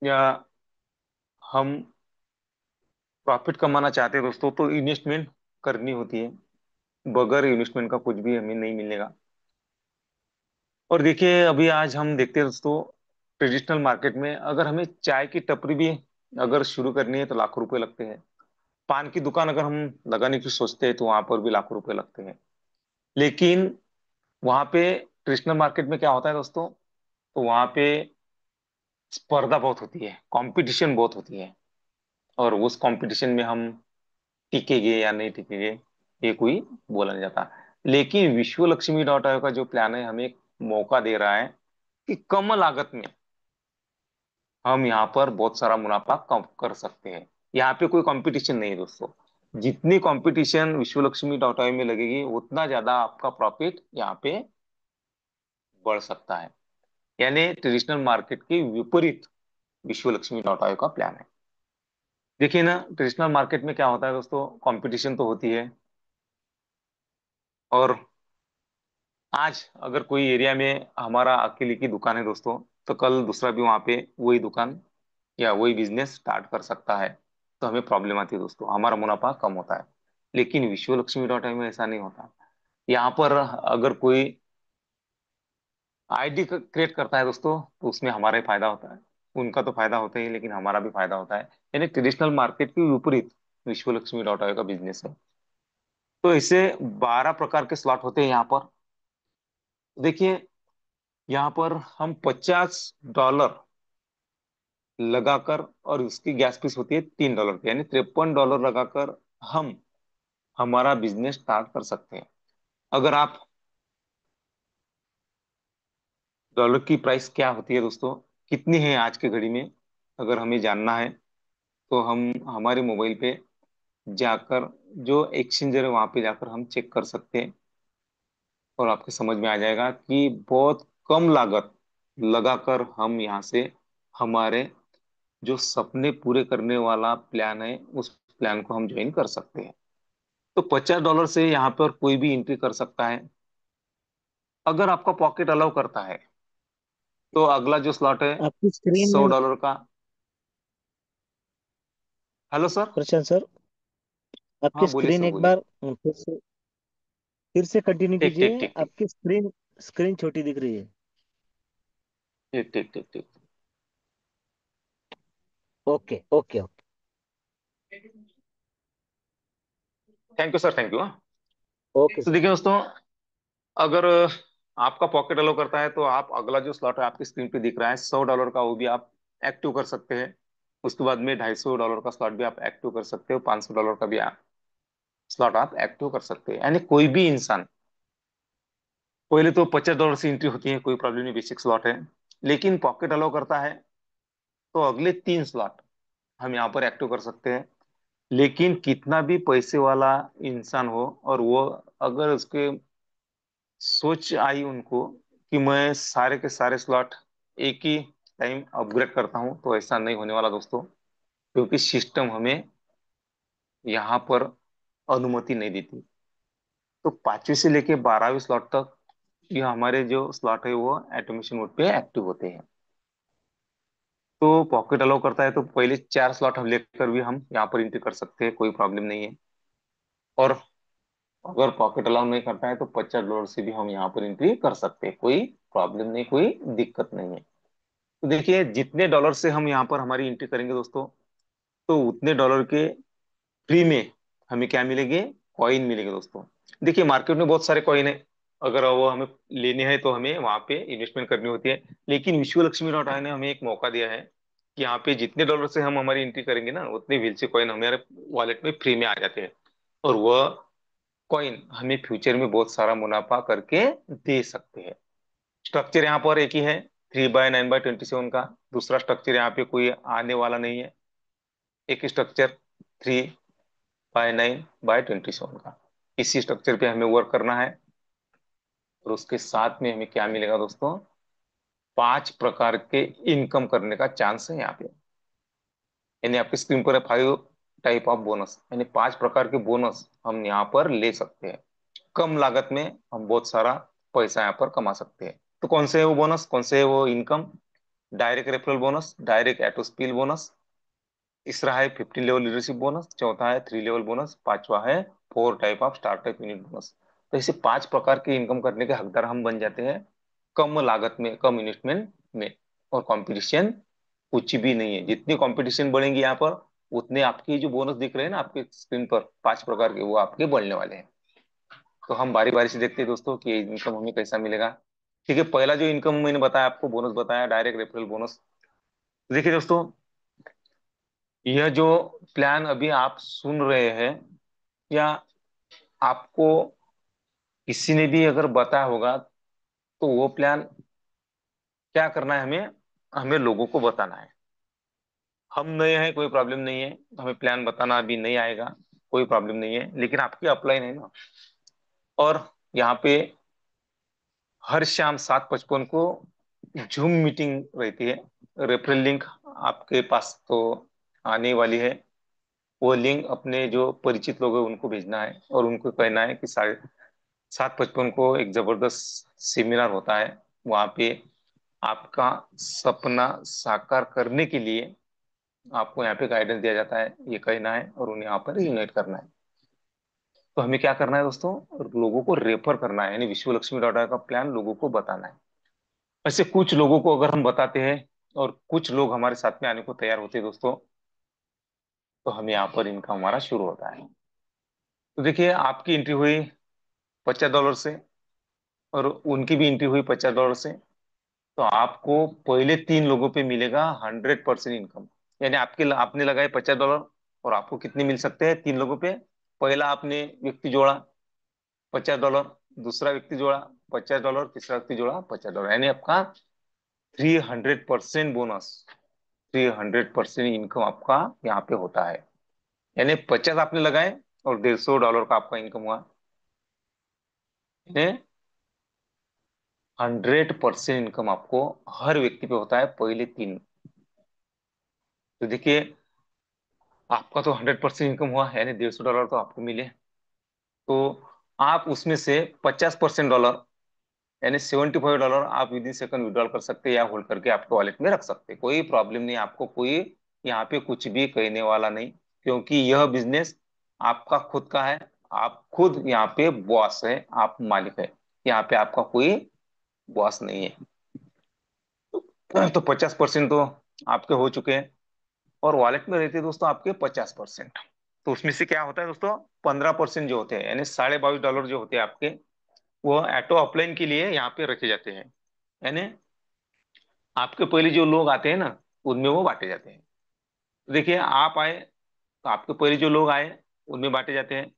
Speaker 2: या हम प्रॉफिट कमाना चाहते हैं दोस्तों, तो इन्वेस्टमेंट करनी होती है। बगैर इन्वेस्टमेंट का कुछ भी हमें नहीं मिलेगा। और देखिए, अभी आज हम देखते हैं दोस्तों, ट्रेडिशनल मार्केट में अगर हमें चाय की टपरी भी अगर शुरू करनी है तो लाखों रुपए लगते हैं। पान की दुकान अगर हम लगाने की सोचते हैं तो वहां पर भी लाखों रुपए लगते हैं। लेकिन वहां पे ट्रेडिशनल मार्केट में क्या होता है दोस्तों, तो वहां पे स्पर्धा बहुत होती है, कंपटीशन बहुत होती है। और उस कंपटीशन में हम टिकेंगे या नहीं टिकेंगे, ये कोई बोला नहीं जाता। लेकिन विश्व लक्ष्मी डॉट आयो का जो प्लान है हमें एक मौका दे रहा है कि कम लागत में हम यहाँ पर बहुत सारा मुनाफा कम कर सकते हैं। यहाँ पे कोई कंपटीशन नहीं है दोस्तों। जितनी कंपटीशन विश्व लक्ष्मी डॉट आयो में लगेगी, उतना ज्यादा आपका प्रॉफिट यहाँ पे बढ़ सकता है। यानी ट्रेडिशनल मार्केट के विपरीत विश्व लक्ष्मी डॉट आयो का प्लान है। देखिए ना, ट्रेडिशनल मार्केट में क्या होता है दोस्तों, कंपटीशन तो होती है। और आज अगर कोई एरिया में हमारा अकेले की दुकान है दोस्तों, तो कल दूसरा भी वहां पे वही दुकान या वही बिजनेस स्टार्ट कर सकता है। तो हमें प्रॉब्लम आती है दोस्तों, हमारा मुनाफा कम होता है। लेकिन विश्व लक्ष्मी डॉट में ऐसा नहीं होता। यहाँ पर अगर कोई आईडी क्रिएट करता है दोस्तों, तो उसमें हमारा ही फायदा होता है। उनका तो फायदा होता ही, लेकिन हमारा भी फायदा होता है। यानी ट्रेडिशनल मार्केट के विपरीत विश्व लक्ष्मी डॉट का बिजनेस है। तो इसे 12 प्रकार के स्लॉट होते हैं यहाँ पर। देखिए, यहाँ पर हम $50 लगाकर, और उसकी गैस फीस होती है $3 की, यानी $53 लगाकर हम हमारा बिजनेस स्टार्ट कर सकते हैं। अगर आप, डॉलर की प्राइस क्या होती है दोस्तों, कितनी है आज की घड़ी में, अगर हमें जानना है तो हम हमारे मोबाइल पे जाकर, जो एक्सचेंजर है वहां पे जाकर हम चेक कर सकते हैं, और आपके समझ में आ जाएगा कि बहुत कम लागत लगाकर हम यहाँ से हमारे जो सपने पूरे करने वाला प्लान है, उस प्लान को हम ज्वाइन कर सकते हैं। तो $50 से यहाँ पर कोई भी एंट्री कर सकता है। अगर आपका पॉकेट अलाउ करता है तो अगला जो स्लॉट है
Speaker 1: आपकी स्क्रीन
Speaker 2: सौ
Speaker 1: में,
Speaker 2: डॉलर का। Hello sir.
Speaker 1: प्रशांत सर, आपकी
Speaker 2: हाँ बोलिए
Speaker 1: स्क्रीन
Speaker 2: सर,
Speaker 1: एक
Speaker 2: बोलिए।
Speaker 1: बार फिर से कंटिन्यू
Speaker 2: ठीक ठीक
Speaker 1: कीजिए।
Speaker 2: ठीक ठीक।
Speaker 1: आपकी स्क्रीन स्क्रीन छोटी दिख रही है।
Speaker 2: ठीक ठीक ठीक ठीक।
Speaker 1: Okay okay okay.
Speaker 2: Thank you sir, thank you.
Speaker 1: Okay
Speaker 2: तो
Speaker 1: सर।
Speaker 2: देखिए दोस्तों, अगर आपका पॉकेट अलाउ करता है तो आप अगला जो स्लॉट है आपकी स्क्रीन पे दिख रहा है $100 का, वो भी आप एक्टिव कर सकते हैं। उसके बाद में $250 का स्लॉट भी आप एक्टिव कर सकते हो, $500 का भी आप स्लॉट आप एक्टिव कर सकते हैं। यानी कोई भी इंसान, पहले तो $50 से एंट्री होती है, कोई प्रॉब्लम नहीं, बेसिक स्लॉट है। लेकिन पॉकेट अलाउ करता है तो अगले 3 स्लॉट हम यहाँ पर एक्टिव कर सकते हैं। लेकिन कितना भी पैसे वाला इंसान हो, और वो अगर उसके सोच आई उनको कि मैं सारे के सारे स्लॉट एक ही टाइम अपग्रेड करता हूं, तो ऐसा नहीं होने वाला दोस्तों, क्योंकि सिस्टम हमें यहाँ पर अनुमति नहीं देती। तो 5वीं से लेके 12वीं स्लॉट तक ये हमारे जो स्लॉट है वो ऑटोमेशन मोड पे एक्टिव होते हैं। तो पॉकेट अलाउ करता है तो पहले 4 स्लॉट हम लेकर भी हम यहाँ पर एंट्री कर सकते हैं, कोई प्रॉब्लम नहीं है। और अगर पॉकेट अलाउ नहीं करता है तो $50 से भी हम यहाँ पर एंट्री कर सकते हैं, कोई प्रॉब्लम नहीं, कोई दिक्कत नहीं है। तो देखिए, जितने डॉलर से हम यहाँ पर हमारी एंट्री करेंगे दोस्तों, तो उतने डॉलर के फ्री में हमें क्या मिलेंगे, कॉइन मिलेंगे दोस्तों। देखिए, मार्केट में बहुत सारे कॉइन है, अगर वो हमें लेने हैं तो हमें वहां पे इन्वेस्टमेंट करनी होती है। लेकिन विश्वलक्ष्मी ने हमें एक मौका दिया है कि यहाँ पे जितने डॉलर से हम हमारी एंट्री करेंगे ना, उतने व्हील से कॉइन हमारे वॉलेट में फ्री में आ जाते हैं। और वह कॉइन हमें फ्यूचर में बहुत सारा मुनाफा करके दे सकते हैं। स्ट्रक्चर यहाँ पर एक ही है, 3/9/27 का। दूसरा स्ट्रक्चर यहाँ पे कोई आने वाला नहीं है, एक स्ट्रक्चर 3/9/27 का। इसी स्ट्रक्चर पे हमें वर्क करना है। और उसके साथ में हमें क्या मिलेगा दोस्तों, 5 प्रकार के इनकम करने का चांस है यहाँ पे। यानी आपकी स्क्रीन पर है 5 टाइप ऑफ बोनस, यानी 5 प्रकार के बोनस हम यहाँ पर ले सकते हैं। कम लागत में हम बहुत सारा पैसा यहाँ पर कमा सकते हैं। तो कौन से है वो बोनस, कौन से है वो income? Direct referral bonus, direct एटोस्पिल बोनस, तीसरा है 15 लेवल लीडरशिप बोनस, चौथा है 3 लेवल बोनस, पांचवा है 4 type of startup unit bonus. तो ऐसे 5 प्रकार के इनकम करने के हकदार हम बन जाते हैं, कम लागत में, कम इन्वेस्टमेंट में। और कंपटीशन कुछ भी नहीं है, जितनी कंपटीशन बढ़ेंगी यहाँ पर, उतने आपके जो बोनस दिख रहे हैं ना आपके स्क्रीन पर 5 प्रकार के, वो आपके बढ़ने वाले हैं। तो हम बारी बारी से देखते हैं दोस्तों कि ये इनकम हमें कैसा मिलेगा। ठीक है, पहला जो इनकम मैंने बताया आपको, बोनस बताया, डायरेक्ट रेफरल बोनस। देखिए दोस्तों, यह जो प्लान अभी आप सुन रहे हैं, या आपको किसी ने भी अगर बताया होगा, तो वो प्लान क्या करना है हमें, हमें लोगों को बताना है। हम नए हैं, कोई प्रॉब्लम नहीं है, हमें प्लान बताना अभी नहीं आएगा, कोई प्रॉब्लम नहीं है। लेकिन आपकी अपलाइन है ना, और यहाँ पे हर शाम 7:55 को जूम मीटिंग रहती है। रेफरल लिंक आपके पास तो आने वाली है। वो लिंक अपने जो परिचित लोग हैं उनको भेजना है, और उनको कहना है कि 7:55 को एक जबरदस्त सेमिनार होता है, वहां पे आपका सपना साकार करने के लिए आपको यहाँ पे गाइडेंस दिया जाता है, ये कहना है, और उन्हें यहाँ पर यूनाइट करना है। तो हमें क्या करना है दोस्तों, लोगों को रेफर करना है, यानी विश्व लक्ष्मी डॉट का प्लान लोगों को बताना है। ऐसे कुछ लोगों को अगर हम बताते हैं, और कुछ लोग हमारे साथ में आने को तैयार होते हैं दोस्तों, तो हमें यहाँ पर इनका हमारा शुरू होता है। तो देखिए आपकी एंट्री हुई $50 से, और उनकी भी एंट्री हुई $50 से। तो आपको पहले तीन लोगों पे मिलेगा 100% इनकम। यानी आपके आपने लगाए $50, और आपको कितने मिल सकते हैं तीन लोगों पे? पहला आपने व्यक्ति जोड़ा $50, दूसरा व्यक्ति जोड़ा $50, तीसरा व्यक्ति जोड़ा $50, यानी आपका 300% बोनस, 300% इनकम आपका यहाँ पे होता है। यानी 50 आपने लगाए और $150 का आपका इनकम हुआ। यानी 100% इनकम आपको हर व्यक्ति पे होता है पहले तीन। तो देखिए आपका तो 100% इनकम हुआ, यानी $150 तो आपको मिले। तो आप उसमें से $50 यानी $75 आप विद इन सेकंड विड्रॉल कर सकते हैं, या होल्ड करके आपके वॉलेट में रख सकते हैं। कोई प्रॉब्लम नहीं, आपको कोई यहाँ पे कुछ भी कहने वाला नहीं, क्योंकि यह बिजनेस आपका खुद का है। आप खुद यहाँ पे बॉस है, आप मालिक है। यहाँ पे आपका कोई बॉस नहीं है। तो 50% तो आपके हो चुके हैं, और वॉलेट में रहते हैं दोस्तों आपके 50%। तो उसमें से क्या होता है दोस्तों, 15% जो होते हैं यानी $22.5 जो होते हैं आपके, वो ऑटो अपलाइन के लिए यहाँ पे रखे जाते हैं। यानी आपके पहले जो लोग आते हैं ना, उनमें वो बांटे जाते हैं। तो देखिए आप आए, तो आपके पहले जो लोग आए उनमें बांटे जाते हैं।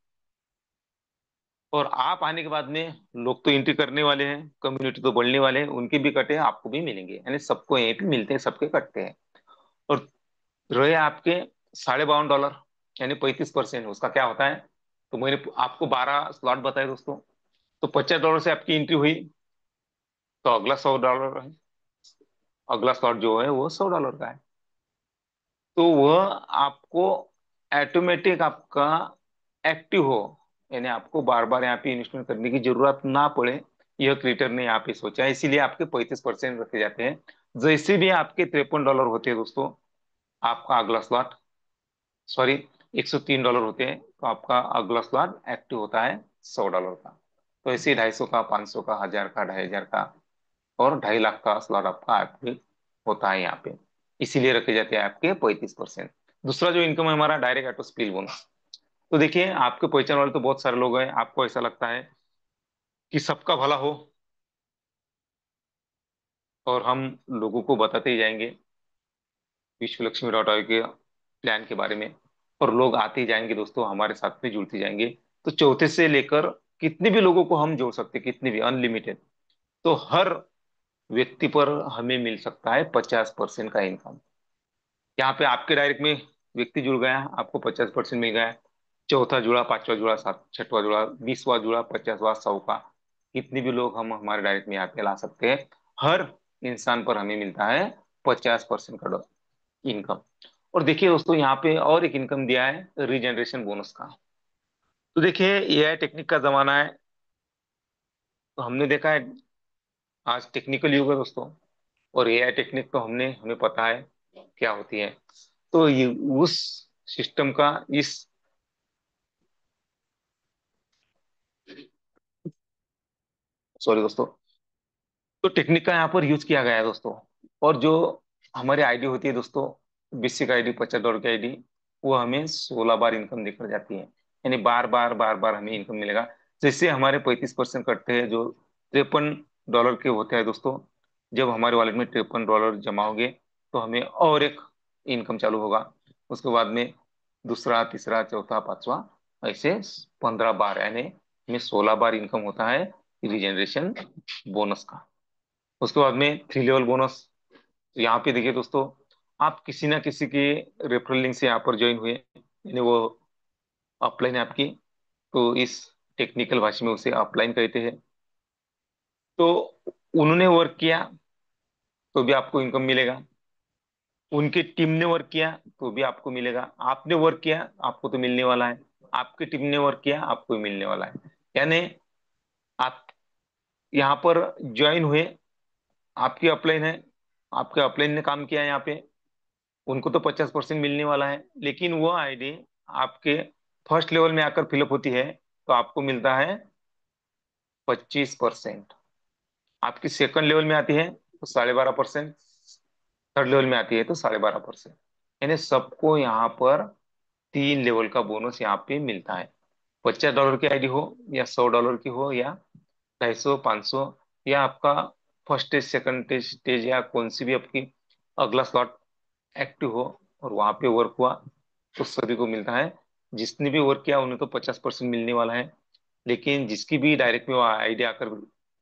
Speaker 2: और आप आने के बाद में लोग तो एंट्री करने वाले हैं, कम्युनिटी तो बढ़ने वाले हैं, उनके भी कटे आपको भी मिलेंगे, यानी सबको यहीं पे मिलते हैं, सबके कटते हैं। और रहे आपके $52.5, यानी 35%, उसका क्या होता है? तो मैंने आपको 12 स्लॉट बताए दोस्तों। तो $50 से आपकी एंट्री हुई, तो अगला $100 है। अगला स्लॉट जो है वो $100 का है। तो वह आपको ऑटोमेटिक आपका एक्टिव हो, यानी आपको बार बार यहाँ पे इन्वेस्टमेंट करने की जरूरत ना पड़े। यह क्रिएटर ने यहाँ पे सोचा है, इसीलिए आपके 35% रखे जाते हैं। जैसे भी आपके $53 होते हैं दोस्तों, आपका अगला स्लॉट, सॉरी, $103 होते हैं, तो आपका अगला स्लॉट एक्टिव होता है $100 का। तो ऐसे 250 का, 500 का, 1000 का, 2500 का, और 2.5 लाख का स्लॉट आपका एक्टिव होता है यहाँ पे। इसीलिए रखे जाते हैं आपके 35%। दूसरा जो इनकम है हमारा, डायरेक्ट ऑटो स्पिल बोनस। तो देखिए आपके पहचान वाले तो बहुत सारे लोग हैं, आपको ऐसा लगता है कि सबका भला हो, और हम लोगों को बताते ही जाएंगे विश्व लक्ष्मी .org के प्लान के बारे में, और लोग आते ही जाएंगे दोस्तों, हमारे साथ में जुड़ते जाएंगे। तो चौथे से लेकर कितने भी लोगों को हम जोड़ सकते हैं, कितने भी, अनलिमिटेड। तो हर व्यक्ति पर हमें मिल सकता है 50% का इनकम। यहाँ पे आपके डायरेक्ट में व्यक्ति जुड़ गया, आपको 50% मिल गया। चौथा जुड़ा, पांचवा जुड़ा, सात, छठवा जुड़ा, 20वां जुड़ा, 50वां, 100 का, कितने भी लोग हम हमारे डायरेक्ट में यहाँ पे ला सकते हैं। हर इंसान पर हमें मिलता है 50% का इनकम। और देखिए दोस्तों यहाँ पे और एक इनकम दिया है, रीजनरेशन बोनस का। तो देखिए एआई टेक्निक का जमाना है, तो हमने देखा है आज टेक्निकल युग है दोस्तों, और एआई टेक्निक तो हमें पता है क्या होती है। तो ये उस सिस्टम का, इस, सॉरी दोस्तों, तो टेक्निक का यहाँ पर यूज किया गया है दोस्तों। और जो हमारी आईडी होती है दोस्तों, बेसिक आईडी, $50 की आईडी, वो हमें 16 बार इनकम देकर जाती है। यानी बार बार बार बार हमें इनकम मिलेगा। जैसे हमारे 35% कटते हैं, जो $53 के होते हैं दोस्तों, जब हमारे वॉलेट में $53 जमा होंगे, तो हमें और एक इनकम चालू होगा। उसके बाद में दूसरा, तीसरा, चौथा, पांचवा, ऐसे 15 बार, यानी हमें 16 बार इनकम होता है रिजेनरेशन बोनस का। उसके बाद में 3 लेवल बोनस। तो यहाँ पे देखिए दोस्तों, आप किसी ना किसी के रेफरल लिंक से यहाँ पर ज्वाइन हुए, यानी वो अपलाइन है आपकी, तो इस टेक्निकल भाषा में उसे अपलाइन कहते हैं। तो उन्होंने वर्क किया तो भी आपको इनकम मिलेगा, उनकी टीम ने वर्क किया तो भी आपको मिलेगा, आपने वर्क किया आपको तो मिलने वाला है, आपकी टीम ने वर्क किया आपको भी मिलने वाला है। यानी आप यहाँ पर ज्वाइन हुए, आपकी अपलाइन है, आपके अपलाइन ने काम किया यहाँ पे, उनको तो 50% मिलने वाला है। लेकिन वो आईडी आपके फर्स्ट लेवल में आकर फिलअप होती है, तो आपको मिलता है 25%। आपकी सेकंड लेवल में आती है तो 12.5%, थर्ड लेवल में आती है तो 12.5%। यानी सबको यहाँ पर 3 लेवल का बोनस यहाँ पे मिलता है। $50 की आईडी हो या $100 की हो या 250, 500, या आपका फर्स्ट स्टेज, सेकंड स्टेज या कौन सी भी आपकी अगला स्लॉट एक्टिव हो और वहां पे वर्क हुआ, तो सभी को मिलता है। जिसने भी वर्क किया उन्हें तो 50% मिलने वाला है, लेकिन जिसकी भी डायरेक्ट में आईडी आकर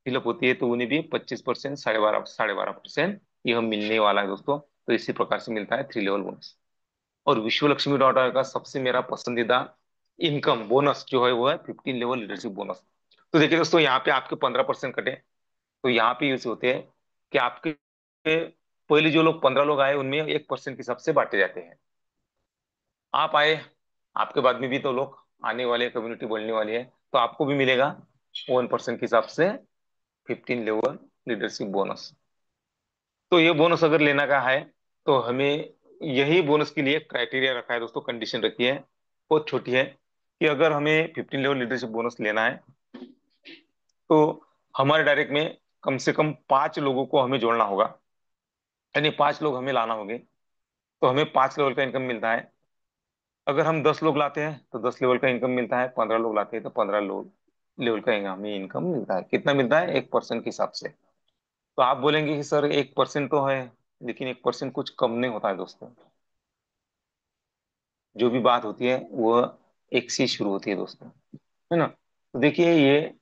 Speaker 2: फिलअप होती है तो उन्हें भी 25%, 12.5% यह मिलने वाला है दोस्तों। तो इसी प्रकार से मिलता है 3 लेवल बोनस। और विश्व लक्ष्मी डॉट का सबसे मेरा पसंदीदा इनकम बोनस जो है वो है 15 लेवल लीडरशिप बोनस। तो देखिए दोस्तों, यहाँ पे आपके 15% कटे, तो यहाँ पे यूज होते हैं कि आपके पहले जो लोग 15 लोग आए उनमें 1% के हिसाब से बांटे जाते हैं। आप आए, आपके बाद में भी तो लोग आने वाले, कम्युनिटी बढ़ने वाली है, तो आपको भी मिलेगा 1% के हिसाब से 15 लेवल लीडरशिप बोनस। तो ये बोनस अगर लेना का है तो हमें, यही बोनस के लिए क्राइटेरिया रखा है दोस्तों, कंडीशन रखी है, बहुत छोटी है, कि अगर हमें 15 लेवल लीडरशिप बोनस लेना है तो हमारे डायरेक्ट में कम से कम 5 लोगों को हमें जोड़ना होगा, यानी 5 लोग हमें लाना होंगे, तो हमें 5 लेवल का इनकम मिलता है। अगर हम 10 लोग लाते हैं तो 10 लेवल का इनकम मिलता है, 15 लोग लाते हैं तो 15 लोग लेवल का हमें इनकम मिलता है। कितना मिलता है? 1% के हिसाब से। तो आप बोलेंगे कि सर 1% तो है, लेकिन 1% कुछ कम नहीं होता है दोस्तों। जो भी बात होती है वो एक से ही शुरू होती है दोस्तों, है ना। तो देखिए, ये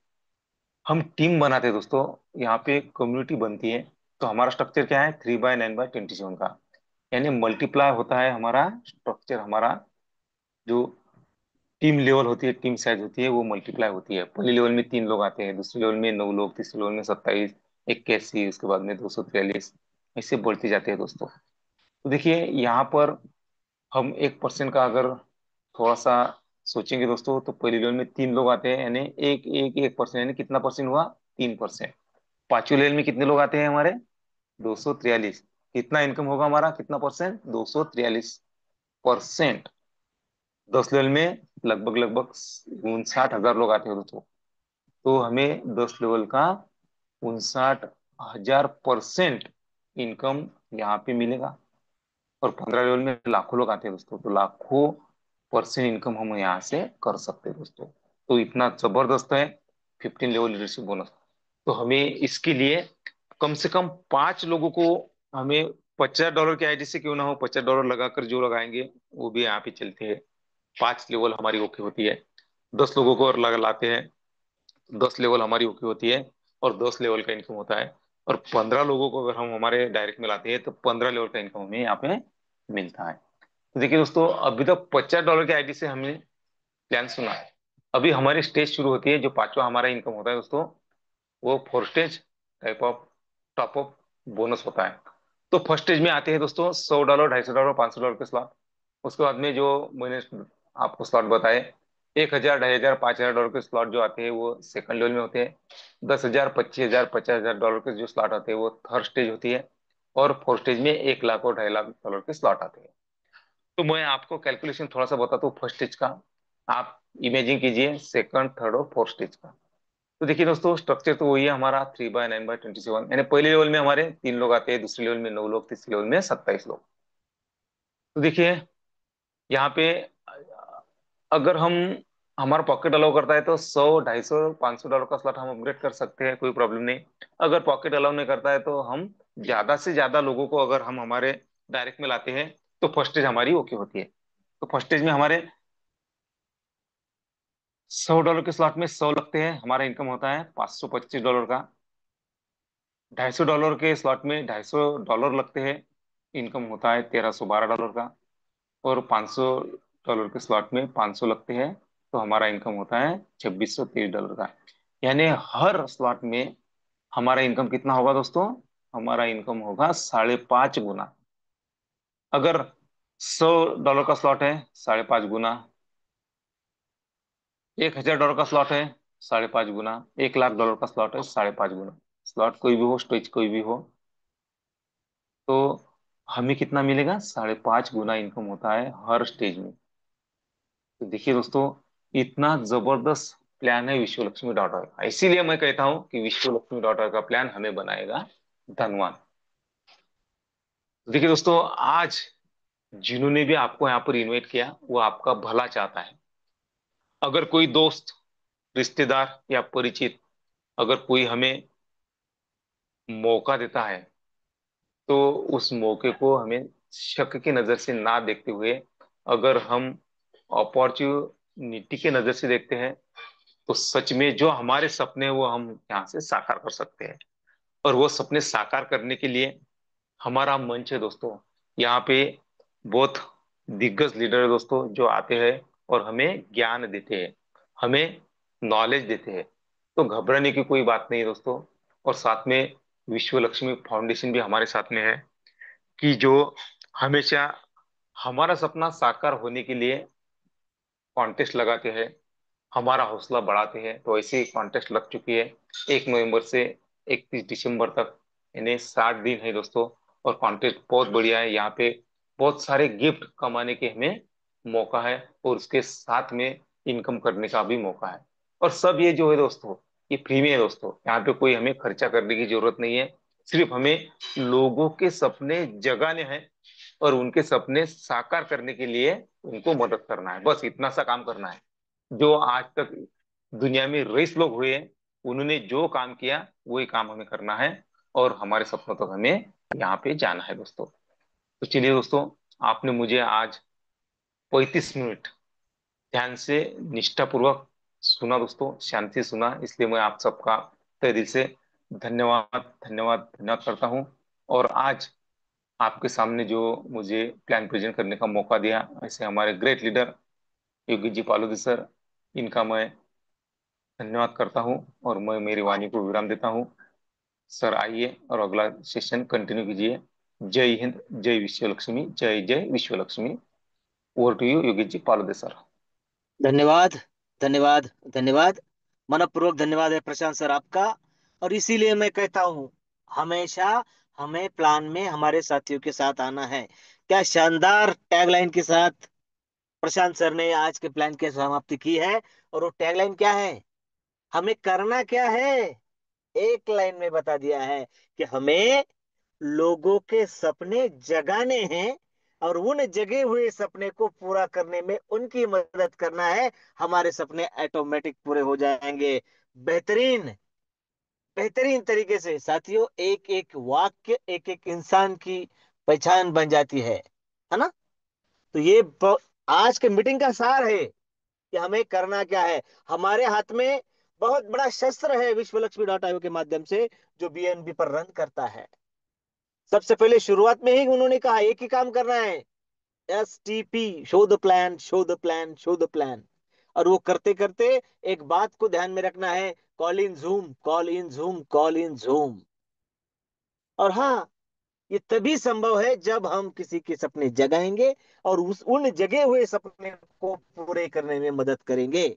Speaker 2: हम टीम बनाते हैं दोस्तों, यहाँ पे कम्युनिटी बनती है। तो हमारा स्ट्रक्चर क्या है? 3/9/27 का, यानी मल्टीप्लाई होता है हमारा स्ट्रक्चर। हमारा जो टीम लेवल होती है, टीम साइज होती है, वो मल्टीप्लाई होती है। पहले लेवल में 3 लोग आते हैं, दूसरे लेवल में 9 लोग, तीसरे लेवल में 27, 81, उसके बाद में 243, ऐसे बढ़ते जाते हैं दोस्तों। तो देखिए यहाँ पर हम 1% का अगर थोड़ा सा सोचेंगे दोस्तों, तो पहले लेवल में 3 लोग आते हैं, यानी एक एक 1%, यानी कितना परसेंट हुआ? 3%। पांचवें लेवल में कितने लोग आते हैं हमारे? 243। कितना इनकम होगा हमारा? कितना परसेंट? 243%। 10 लेवल में लगभग लगभग 59,000 लोग आते हैं दोस्तों, तो हमें 10 लेवल का 59,000% इनकम यहाँ पे मिलेगा। और 15 लेवल में लाखों लोग आते हैं दोस्तों, तो लाखों परसेंट इनकम हम यहाँ से कर सकते हैं दोस्तों। तो इतना जबरदस्त है 15 लेवल लीडरशिप बोनस। तो हमें इसके लिए कम से कम 5 लोगों को, हमें $50 की आईडी से क्यों ना हो, $50 लगाकर जो लगाएंगे वो भी यहाँ पे चलते हैं। 5 लेवल हमारी ओके होती है। 10 लोगों को और लगा लाते हैं, 10 लेवल हमारी ओके होती है, और 10 लेवल का इनकम होता है। और 15 लोगों को अगर हम हमारे डायरेक्ट में लाते हैं तो 15 लेवल का इनकम हमें यहाँ पे मिलता है। तो देखिए दोस्तों, अभी तक $50 की आईडी से हमने प्लान सुना है। अभी हमारी स्टेज शुरू होती है, जो पांचवा हमारा इनकम होता है दोस्तों, वो 4 stage type of top up bonus होता है। तो फर्स्ट स्टेज में आते हैं दोस्तों $100, $250, $500 के स्लॉट। उसके बाद में जो मैंने आपको स्लॉट बताए, 1,000, 2,500, $5,000 के स्लॉट जो आते हैं वो सेकंड लेवल में होते हैं। 10,000, 25,000, $50,000 के जो स्लॉट आते हैं वो थर्ड स्टेज होती है। और फोर्थ स्टेज में 1 लाख और $2.5 लाख के स्लॉट आते हैं। तो मैं आपको कैलकुलेशन थोड़ा सा बताता हूँ फर्स्ट स्टेज का। आप इमेजिन कीजिए सेकंड, थर्ड और फोर्थ स्टेज का। तो देखिए दोस्तों, स्ट्रक्चर तो वही है हमारा 3/9/27, यानी पहले लेवल में हमारे 3 लोग आते हैं, दूसरे लेवल में 9 लोग, तीसरे लेवल में 27 लोग। तो देखिए यहाँ पे अगर हम, हमारा पॉकेट अलाउ करता है तो 100, 250, $500 का स्लॉट हम अपग्रेड कर सकते हैं, कोई प्रॉब्लम नहीं। अगर पॉकेट अलाउ नहीं करता है तो हम ज्यादा से ज्यादा लोगों को अगर हम हमारे डायरेक्ट में लाते हैं तो फर्स्ट स्टेज हमारी ओके होती है। तो फर्स्ट स्टेज में हमारे $100 के स्लॉट में 100 लगते हैं, हमारा इनकम होता है $525 का। $250 के स्लॉट में $250 लगते हैं, इनकम होता है $1,312 का। और $500 के स्लॉट में 500 लगते हैं, तो हमारा इनकम होता है $2,630 का। यानी हर स्लॉट में हमारा इनकम कितना होगा दोस्तों? हमारा इनकम होगा 5.5 गुना। अगर $100 का स्लॉट है, 5.5 गुना। $1,000 का स्लॉट है, 5.5 गुना। $1 लाख का स्लॉट है, 5.5 गुना। स्लॉट कोई भी हो, स्टेज कोई भी हो, तो हमें कितना मिलेगा? 5.5 गुना इनकम होता है हर स्टेज में। तो देखिए दोस्तों, इतना जबरदस्त प्लान है विश्व लक्ष्मी डॉट org। इसीलिए मैं कहता हूँ कि विश्व लक्ष्मी डॉट org का प्लान हमें बनाएगा धनवान। तो देखिए दोस्तों, आज जिन्होंने भी आपको यहाँ पर इनवाइट किया वो आपका भला चाहता है। अगर कोई दोस्त, रिश्तेदार या परिचित अगर कोई हमें मौका देता है, तो उस मौके को हमें शक की नजर से ना देखते हुए, अगर हम अपॉर्चुनिटी के नजर से देखते हैं, तो सच में जो हमारे सपने हैं वो हम यहाँ से साकार कर सकते हैं। और वो सपने साकार करने के लिए हमारा मंच है दोस्तों। यहाँ पे बहुत दिग्गज लीडर है दोस्तों, जो आते हैं और हमें ज्ञान देते हैं, हमें नॉलेज देते हैं। तो घबराने की कोई बात नहीं है दोस्तों। और साथ में विश्व लक्ष्मी फाउंडेशन भी हमारे साथ में है, कि जो हमेशा हमारा सपना साकार होने के लिए कॉन्टेस्ट लगाते हैं, हमारा हौसला बढ़ाते हैं। तो ऐसे कॉन्टेस्ट लग चुकी है 1 नवंबर से 31 दिसंबर तक, यानी 60 दिन है दोस्तों। और कॉन्टेस्ट बहुत बढ़िया है। यहाँ पे बहुत सारे गिफ्ट कमाने के हमें मौका है, और उसके साथ में इनकम करने का भी मौका है। और सब ये जो है दोस्तों, ये फ्री में है दोस्तों। यहाँ पे कोई हमें खर्चा करने की जरूरत नहीं है। सिर्फ हमें लोगों के सपने जगाने हैं, और उनके सपने साकार करने के लिए उनको मदद करना है। बस इतना सा काम करना है। जो आज तक दुनिया में रईस लोग हुए हैं, उन्होंने जो काम किया वही काम हमें करना है, और हमारे सपनों तक हमें यहाँ पे जाना है दोस्तों। तो चलिए दोस्तों, आपने मुझे आज 35 मिनट ध्यान से, निष्ठापूर्वक सुना दोस्तों, शांति से सुना। इसलिए मैं आप सबका तहे दिल से धन्यवाद धन्यवाद धन्यवाद करता हूँ। और आज आपके सामने जो मुझे प्लान प्रेजेंट करने का मौका दिया, ऐसे हमारे great leader Yogi ji पालोदी sir, इनका मैं धन्यवाद करता हूँ। और मैं मेरी वाणी को विराम देता हूँ। सर आइए और अगला सेशन कंटिन्यू कीजिए। जय हिंद, जय विश्व लक्ष्मी, जय जय Vishwa Lakshmi. Over to you Yogi ji Palode sir.
Speaker 1: धन्यवाद, धन्यवाद, धन्यवाद। मनपूर्वक धन्यवाद है प्रशांत सर आपका। और इसीलिए मैं कहता हूँ, हमेशा हमें प्लान में हमारे साथियों के साथ आना है। क्या शानदार टैगलाइन के साथ प्रशांत सर ने आज के प्लान की समाप्ति की है। और वो टैगलाइन क्या है, हमें करना क्या है, एक लाइन में बता दिया है कि हमें लोगों के सपने जगाने हैं, और उन जगे हुए सपने को पूरा करने में उनकी मदद करना है। हमारे सपने ऑटोमेटिक पूरे हो जाएंगे। बेहतरीन, बेहतरीन तरीके से साथियों, एक एक वाक्य एक एक इंसान की पहचान बन जाती है ना। तो ये आज के मीटिंग का सार है कि हमें करना क्या है। हमारे हाथ में बहुत बड़ा शस्त्र है विश्व लक्ष्मी डॉट आईओ के माध्यम से, जो बीएनबी पर रन करता है। सबसे पहले शुरुआत में ही उन्होंने कहा एक ही काम करना है, STP, show the plan, show the plan, show the plan. और वो करते करते एक बात को ध्यान में रखना है, call in zoom, call in zoom, call in zoom. और हाँ, ये तभी संभव है जब हम किसी के सपने जगाएंगे और उस उन जगे हुए सपने को पूरे करने में मदद करेंगे।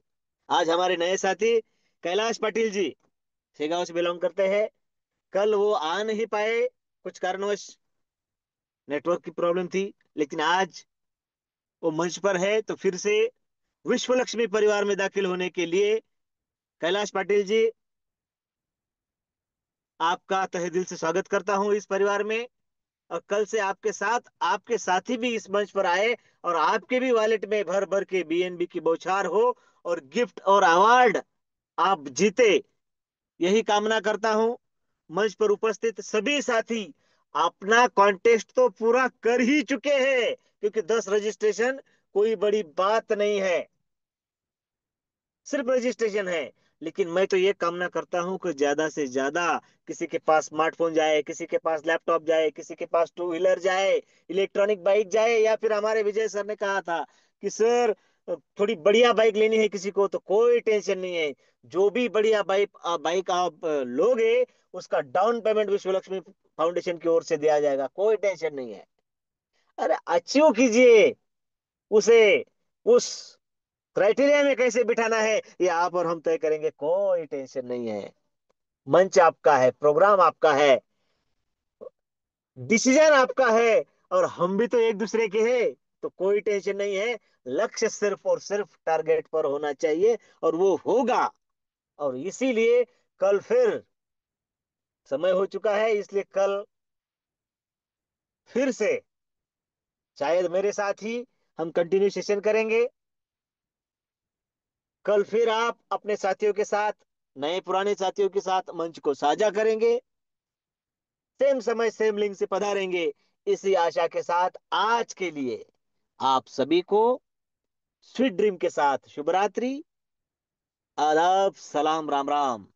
Speaker 1: आज हमारे नए साथी कैलाश पाटिल जी शेगांव से बिलोंग करते हैं। कल वो आ नहीं पाए, कुछ कारणवश नेटवर्क की प्रॉब्लम थी, लेकिन आज वो मंच पर है। तो फिर से विश्व लक्ष्मी परिवार में दाखिल होने के लिए कैलाश पाटिल जी, आपका तहे दिल से स्वागत करता हूं इस परिवार में। और कल से आपके साथ आपके साथी भी इस मंच पर आए, और आपके भी वॉलेट में भर भर के बीएनबी की बौछार हो, और गिफ्ट और अवार्ड आप जीते, यही कामना करता हूं। मंच पर उपस्थित सभी साथी अपना कॉन्टेस्ट तो पूरा कर ही चुके हैं, क्योंकि 10 रजिस्ट्रेशन कोई बड़ी बात नहीं है, सिर्फ रजिस्ट्रेशन है। लेकिन मैं तो ये कामना करता हूं कि ज्यादा से ज्यादा किसी के पास स्मार्टफोन जाए, किसी के पास लैपटॉप जाए, किसी के पास टू व्हीलर जाए, इलेक्ट्रॉनिक बाइक जाए, या फिर हमारे विजय सर ने कहा था कि सर थोड़ी बढ़िया बाइक लेनी है किसी को, तो कोई टेंशन नहीं है। जो भी बढ़िया बाइक बाइक आप लोगे, उसका डाउन पेमेंट विश्व लक्ष्मी फाउंडेशन की ओर से दिया जाएगा, कोई टेंशन नहीं है। अरे अचीव कीजिए उसे, उस क्राइटेरिया में कैसे बिठाना है ये आप और हम तय करेंगे, कोई टेंशन नहीं है। मंच आपका है, प्रोग्राम आपका है, डिसीजन आपका है, और हम भी तो एक दूसरे के हैं। तो कोई टेंशन नहीं है। लक्ष्य सिर्फ और सिर्फ टारगेट पर होना चाहिए, और वो होगा। और इसीलिए कल फिर समय हो चुका है, इसलिए कल फिर से शायद मेरे साथ ही हम कंटिन्यू सेशन करेंगे। कल फिर आप अपने साथियों के साथ, नए पुराने साथियों के साथ मंच को साझा करेंगे, सेम समय सेम लिंक से पधारेंगे, इसी आशा के साथ आज के लिए आप सभी को स्वीट ड्रीम के साथ शुभ रात्रि, आदाब, सलाम, राम राम।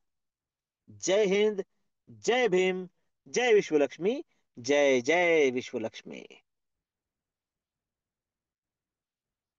Speaker 1: जय हिंद, जय भीम, जय विश्व लक्ष्मी, जय जय विश्व लक्ष्मी।